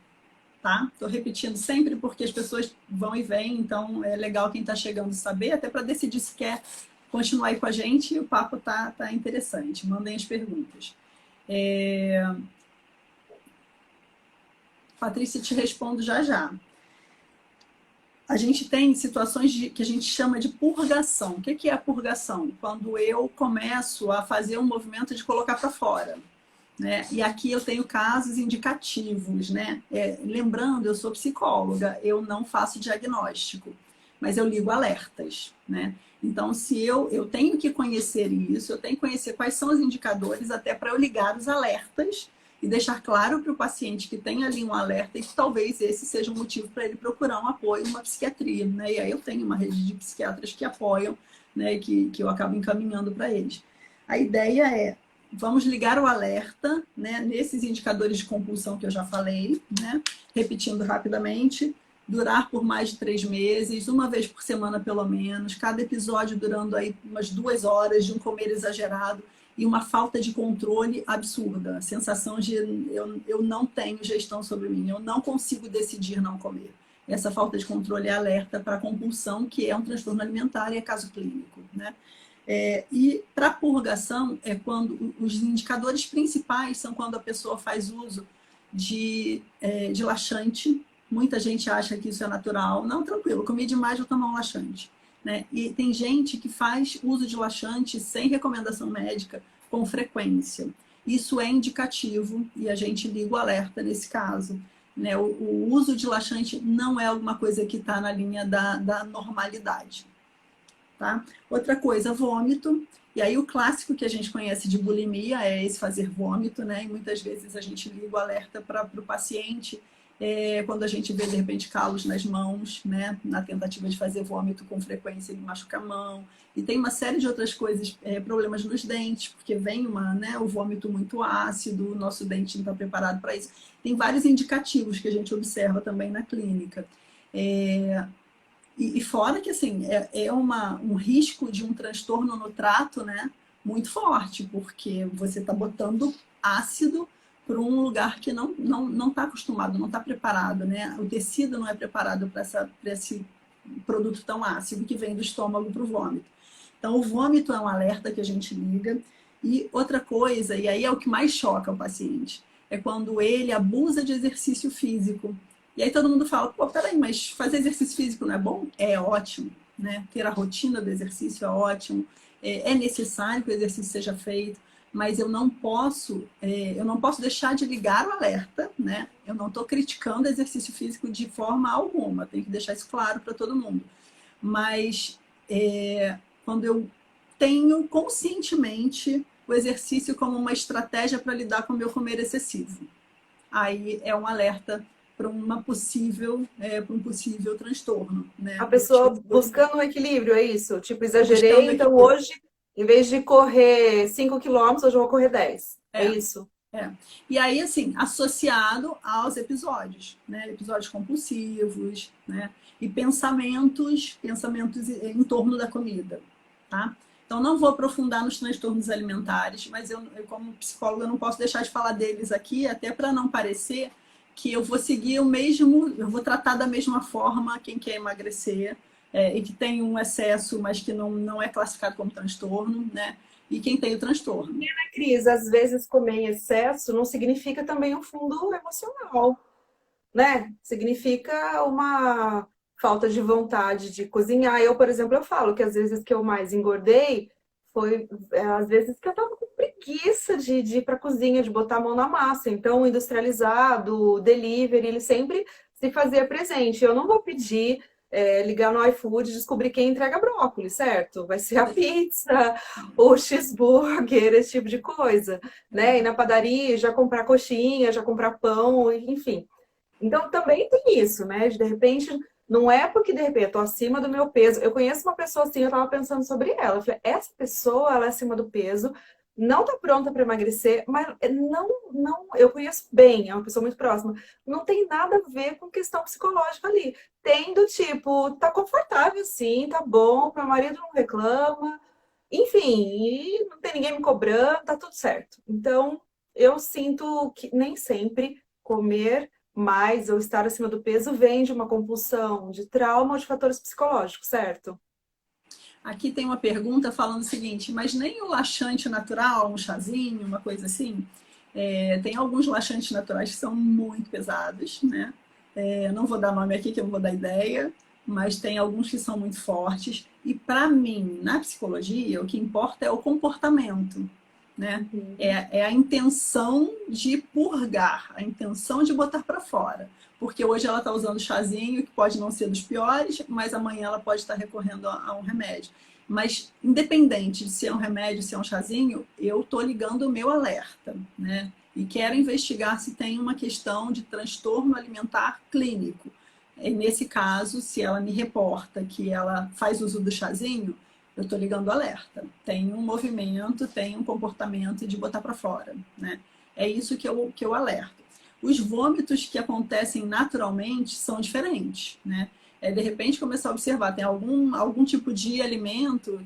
[SPEAKER 3] tá? Estou repetindo sempre porque as pessoas vão e vêm, então é legal quem está chegando saber, até para decidir se quer continuar aí com a gente, o papo tá interessante, mandem as perguntas. Patrícia, te respondo já. A gente tem situações que a gente chama de purgação. O que é a purgação? Quando eu começo a fazer um movimento de colocar para fora, né? E aqui eu tenho casos indicativos, né? Lembrando, eu sou psicóloga, eu não faço diagnóstico, mas eu ligo alertas, né? Então, se eu tenho que conhecer isso, eu tenho que conhecer quais são os indicadores até para eu ligar os alertas e deixar claro para o paciente que tem ali um alerta e que talvez esse seja um motivo para ele procurar um apoio numa psiquiatria, né? E aí eu tenho uma rede de psiquiatras que apoiam, né? Que eu acabo encaminhando para eles. A ideia é, vamos ligar o alerta, né? Nesses indicadores de compulsão que eu já falei, né? Repetindo rapidamente, durar por mais de 3 meses, uma vez por semana pelo menos, cada episódio durando aí umas 2 horas de um comer exagerado, e uma falta de controle absurda. A sensação de eu não tenho gestão sobre mim, eu não consigo decidir não comer. Essa falta de controle é alerta para a compulsão, que é um transtorno alimentar e é caso clínico, né? E para purgação, é quando os indicadores principais são quando a pessoa faz uso de laxante. Muita gente acha que isso é natural. Não, tranquilo, comi demais, vou tomar um laxante. Né? E tem gente que faz uso de laxante sem recomendação médica com frequência. Isso é indicativo e a gente liga o alerta nesse caso. Né? O uso de laxante não é alguma coisa que está na linha da normalidade. Tá? Outra coisa, vômito. E aí o clássico que a gente conhece de bulimia é esse fazer vômito, né? E muitas vezes a gente liga o alerta para o paciente quando a gente vê, de repente, calos nas mãos, né? Na tentativa de fazer vômito com frequência, ele machuca a mão. E tem uma série de outras coisas, problemas nos dentes, porque vem o vômito muito ácido, o nosso dente não está preparado para isso. Tem vários indicativos que a gente observa também na clínica. E fora que, assim, um risco de um transtorno no trato, né? Muito forte, porque você está botando ácido para um lugar que não está acostumado, não está preparado, né? O tecido não é preparado para esse produto tão ácido que vem do estômago para o vômito. Então, o vômito é um alerta que a gente liga. E outra coisa, e aí é o que mais choca o paciente, é quando ele abusa de exercício físico. E aí todo mundo fala, pô, peraí, mas fazer exercício físico não é bom? É ótimo, né? Ter a rotina do exercício é ótimo, é necessário que o exercício seja feito, mas eu não posso deixar de ligar o alerta, né? Eu não estou criticando o exercício físico de forma alguma, tenho que deixar isso claro para todo mundo. Mas quando eu tenho conscientemente o exercício como uma estratégia para lidar com o meu comer excessivo, aí é um alerta para um possível transtorno, né?
[SPEAKER 2] A pessoa buscando um equilíbrio, é isso? Tipo, exagerei, então hoje, em vez de correr 5 quilômetros, hoje eu vou correr 10. É isso?
[SPEAKER 3] E aí, assim, associado aos episódios, né? Episódios compulsivos, né? E pensamentos em torno da comida, tá? Então, não vou aprofundar nos transtornos alimentares, mas eu como psicóloga, não posso deixar de falar deles aqui, até para não parecer que eu vou seguir eu vou tratar da mesma forma quem quer emagrecer e que tem um excesso, mas que não é classificado como transtorno, né? e quem tem o transtorno.
[SPEAKER 2] Cris, às vezes comer em excesso não significa também um fundo emocional, né? Significa uma falta de vontade de cozinhar. Eu, por exemplo, eu falo que às vezes que eu mais engordei foi às vezes que eu tava com preguiça de ir para a cozinha, de botar a mão na massa. Então, o industrializado, o delivery, ele sempre se fazia presente. Eu não vou pedir ligar no iFood e descobrir quem entrega brócolis, certo? Vai ser a pizza, o cheeseburger, esse tipo de coisa, né? Ir na padaria, já comprar coxinha, já comprar pão, enfim. Então também tem isso, né? De repente, não é porque de repente eu tô acima do meu peso. Eu conheço uma pessoa assim, eu tava pensando sobre ela. Eu falei, essa pessoa, ela é acima do peso, não tá pronta para emagrecer, mas não, eu conheço bem, é uma pessoa muito próxima. Não tem nada a ver com questão psicológica ali. Tem do tipo, tá confortável sim, tá bom, meu marido não reclama, enfim, e não tem ninguém me cobrando, tá tudo certo. Então, eu sinto que nem sempre comer mais ou estar acima do peso vem de uma compulsão, de trauma ou de fatores psicológicos, certo?
[SPEAKER 3] Aqui tem uma pergunta falando o seguinte, mas nem o laxante natural, um chazinho, uma coisa assim, tem alguns laxantes naturais que são muito pesados, né? Não vou dar nome aqui, que eu não vou dar ideia, mas tem alguns que são muito fortes. E para mim, na psicologia, o que importa é o comportamento, né? É a intenção de purgar, a intenção de botar para fora. Porque hoje ela está usando chazinho, que pode não ser dos piores, mas amanhã ela pode estar recorrendo a um remédio. Mas, independente de se é um remédio, se é um chazinho, eu estou ligando o meu alerta, né? E quero investigar se tem uma questão de transtorno alimentar clínico. E nesse caso, se ela me reporta que ela faz uso do chazinho, eu estou ligando o alerta. Tem um movimento, tem um comportamento de botar para fora, né? É isso que eu alerto. Os vômitos que acontecem naturalmente são diferentes, né? De repente começar a observar, tem algum tipo de alimento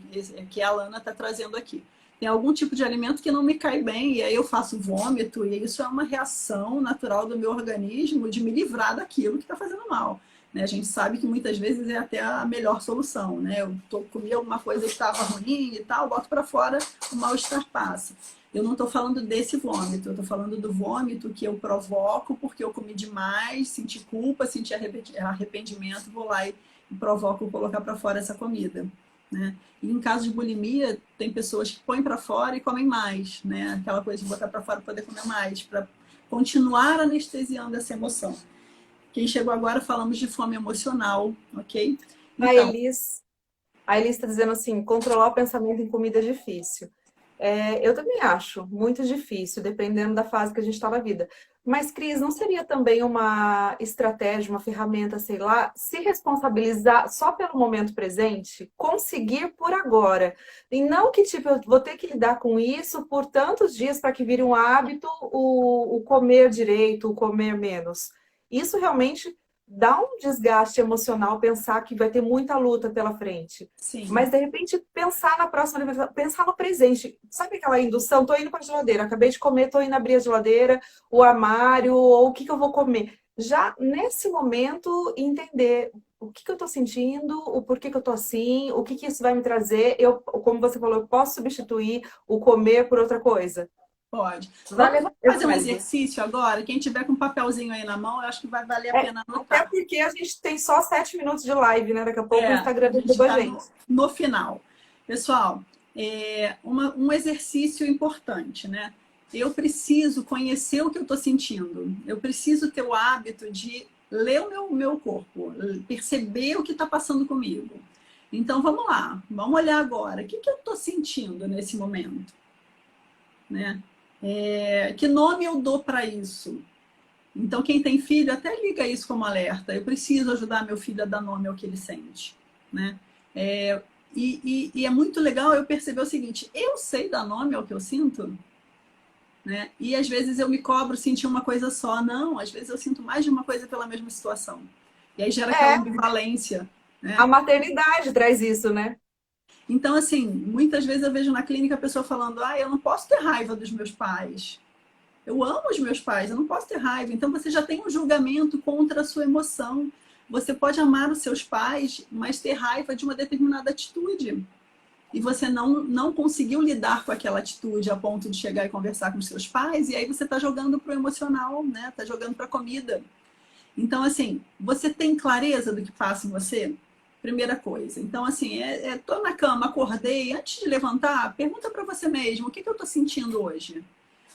[SPEAKER 3] que a Alana está trazendo aqui. Tem algum tipo de alimento que não me cai bem e aí eu faço vômito e isso é uma reação natural do meu organismo de me livrar daquilo que está fazendo mal. Né? A gente sabe que muitas vezes é até a melhor solução, né? Eu comi alguma coisa que estava ruim e tal, boto para fora, o mal-estar passa. Eu não estou falando desse vômito, eu estou falando do vômito que eu provoco porque eu comi demais, senti culpa, senti arrependimento, vou lá e provoco colocar para fora essa comida. Né? E em caso de bulimia, tem pessoas que põem para fora e comem mais, né? Aquela coisa de botar para fora para poder comer mais, para continuar anestesiando essa emoção. Quem chegou agora, falamos de fome emocional, ok? Então,
[SPEAKER 2] A Elis está dizendo assim, controlar o pensamento em comida é difícil. Eu também acho muito difícil, dependendo da fase que a gente está na vida. Mas, Cris, não seria também uma estratégia, uma ferramenta, sei lá, se responsabilizar só pelo momento presente? Conseguir por agora. E não que, tipo, eu vou ter que lidar com isso por tantos dias para que vire um hábito o comer direito, o comer menos. Isso realmente dá um desgaste emocional pensar que vai ter muita luta pela frente.
[SPEAKER 3] sim.
[SPEAKER 2] Mas, de repente, pensar na próxima alimentação, pensar no presente. Sabe aquela indução? Tô indo para a geladeira, acabei de comer, tô indo abrir a geladeira, o armário, ou o que eu vou comer. Já nesse momento, entender o que eu tô sentindo, o porquê que eu tô assim, o que isso vai me trazer. Como você falou, eu posso substituir o comer por outra coisa.
[SPEAKER 3] Pode.
[SPEAKER 2] Vale
[SPEAKER 3] Vamos
[SPEAKER 2] a
[SPEAKER 3] fazer um
[SPEAKER 2] pena.
[SPEAKER 3] exercício agora? Quem tiver com um papelzinho aí na mão, eu acho que vai valer a pena anotar.
[SPEAKER 2] Até porque a gente tem só 7 minutos de live, né? Daqui a pouco o Instagram
[SPEAKER 3] A gente
[SPEAKER 2] derruba a
[SPEAKER 3] tá
[SPEAKER 2] gente.
[SPEAKER 3] no final. Pessoal, um exercício importante, né? Eu preciso conhecer o que eu estou sentindo. Eu preciso ter o hábito de ler o meu corpo, perceber o que está passando comigo. Então, vamos lá. Vamos olhar agora. O que eu estou sentindo nesse momento? Né? Que nome eu dou para isso? Então, quem tem filho até liga isso como alerta. Eu preciso ajudar meu filho a dar nome ao que ele sente. Né? E é muito legal eu perceber o seguinte, eu sei dar nome ao que eu sinto? Né? E às vezes eu me cobro sentir uma coisa só. Não, às vezes eu sinto mais de uma coisa pela mesma situação. E aí gera aquela ambivalência. Né?
[SPEAKER 2] A maternidade traz isso, né?
[SPEAKER 3] Então, assim, muitas vezes eu vejo na clínica a pessoa falando, eu não posso ter raiva dos meus pais. Eu amo os meus pais, eu não posso ter raiva. Então, você já tem um julgamento contra a sua emoção. Você pode amar os seus pais, mas ter raiva de uma determinada atitude. e você não conseguiu lidar com aquela atitude a ponto de chegar e conversar com os seus pais, e aí você está jogando para o emocional, né? Está jogando para a comida. Então, assim, você tem clareza do que passa em você? Primeira coisa. Então, assim, tô na cama, acordei, antes de levantar, pergunta para você mesmo, o que eu tô sentindo hoje?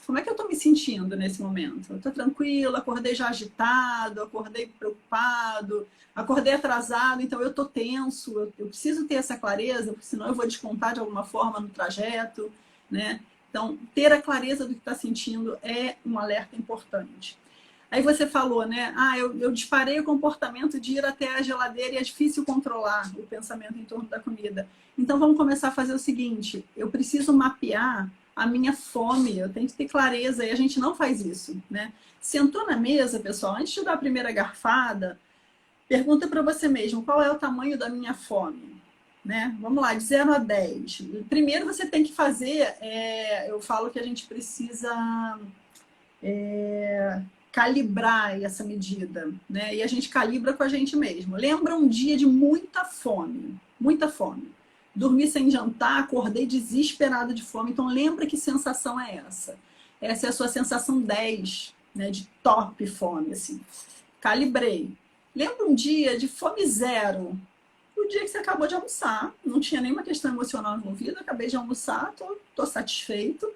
[SPEAKER 3] Como é que eu tô me sentindo nesse momento? Eu tô tranquila, acordei já agitado, acordei preocupado, acordei atrasado, então eu tô tenso, eu preciso ter essa clareza, porque senão eu vou descontar de alguma forma no trajeto, né? Então, ter a clareza do que está sentindo é um alerta importante. Aí você falou, né? Eu disparei o comportamento de ir até a geladeira e é difícil controlar o pensamento em torno da comida. Então vamos começar a fazer o seguinte: eu preciso mapear a minha fome, eu tenho que ter clareza, e a gente não faz isso, né? Sentou na mesa, pessoal, antes de dar a primeira garfada, pergunta para você mesmo, qual é o tamanho da minha fome? Né? Vamos lá, de 0 a 10. Primeiro você tem que fazer, eu falo que a gente precisa calibrar essa medida, né? E a gente calibra com a gente mesmo. Lembra um dia de muita fome, muita fome. Dormi sem jantar, acordei desesperada de fome. Então lembra que sensação é essa? Essa é a sua sensação 10, né? De top fome, assim. Calibrei. Lembra um dia de fome 0? O dia que você acabou de almoçar, não tinha nenhuma questão emocional envolvida, acabei de almoçar, tô satisfeito.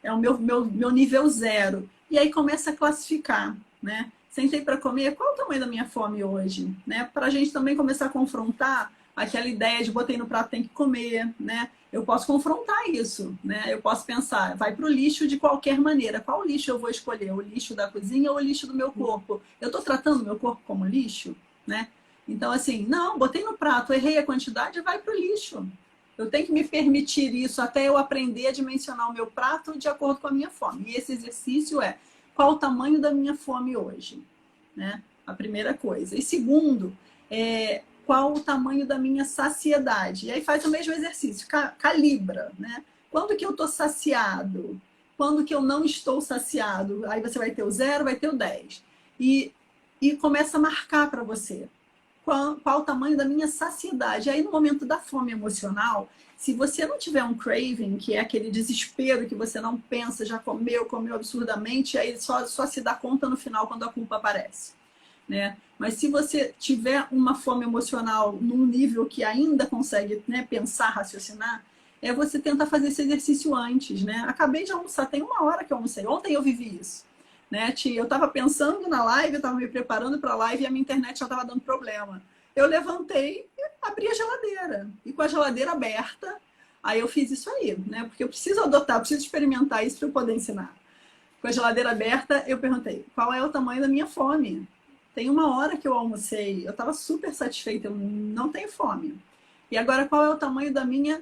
[SPEAKER 3] É o meu nível 0. E aí começa a classificar, né? Sentei para comer, qual é o tamanho da minha fome hoje? Né? Para a gente também começar a confrontar aquela ideia de botei no prato, tem que comer, né? Eu posso confrontar isso, né? Eu posso pensar, vai para o lixo de qualquer maneira. Qual lixo eu vou escolher? O lixo da cozinha ou o lixo do meu corpo? Eu estou tratando o meu corpo como lixo, né? Então, assim, não, botei no prato, errei a quantidade, vai para o lixo. Eu tenho que me permitir isso até eu aprender a dimensionar o meu prato de acordo com a minha fome. E esse exercício é, qual o tamanho da minha fome hoje? Né? A primeira coisa. E segundo, qual o tamanho da minha saciedade? E aí faz o mesmo exercício, calibra. Né? Quando que eu estou saciado? Quando que eu não estou saciado? Aí você vai ter o 0, vai ter o 10. E começa a marcar para você. Qual o tamanho da minha saciedade. Aí no momento da fome emocional, se você não tiver um craving, que é aquele desespero que você não pensa, já comeu absurdamente, aí só se dá conta no final quando a culpa aparece. Né? Mas se você tiver uma fome emocional num nível que ainda consegue, né, pensar, raciocinar, é você tentar fazer esse exercício antes. Né? Acabei de almoçar, tem 1 hora que eu almocei. Ontem eu vivi isso. Né, eu estava pensando na live, eu estava me preparando para a live e a minha internet já estava dando problema. Eu levantei e abri a geladeira. E com a geladeira aberta, aí eu fiz isso aí, né? Porque eu preciso adotar, eu preciso experimentar isso para eu poder ensinar. Com a geladeira aberta, eu perguntei, qual é o tamanho da minha fome? Tem 1 hora que eu almocei, eu estava super satisfeita, eu não tenho fome. E agora, qual é o tamanho da minha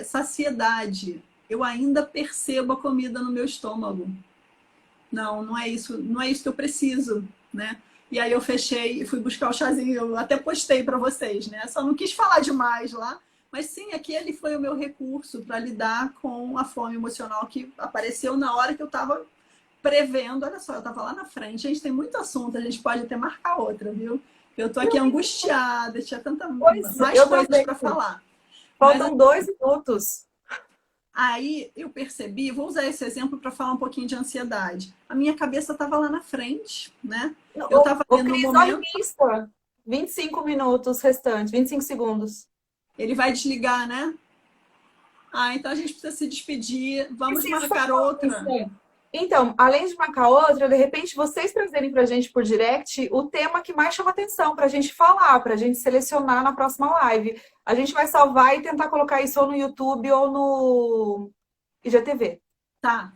[SPEAKER 3] saciedade? Eu ainda percebo a comida no meu estômago. Não é isso que eu preciso, né? E aí eu fechei e fui buscar o chazinho, eu até postei para vocês, né? Só não quis falar demais lá, mas sim, aquele foi o meu recurso para lidar com a fome emocional que apareceu na hora que eu estava prevendo. Olha só, eu estava lá na frente, a gente tem muito assunto, a gente pode até marcar outra, viu? Eu estou aqui angustiada, tinha tanta mais coisas para falar.
[SPEAKER 2] Faltam 2 minutos.
[SPEAKER 3] Aí eu percebi, vou usar esse exemplo para falar um pouquinho de ansiedade. A minha cabeça estava lá na frente, né? Eu estava vendo um momento.
[SPEAKER 2] 25 minutos restantes, 25 segundos.
[SPEAKER 3] Ele vai desligar, né? Então a gente precisa se despedir. Vamos marcar outra.
[SPEAKER 2] Então, além de marcar outra, de repente vocês trazerem pra gente por direct o tema que mais chama atenção pra gente falar, pra gente selecionar na próxima live. A gente vai salvar e tentar colocar isso ou no YouTube ou no IGTV.
[SPEAKER 3] Tá.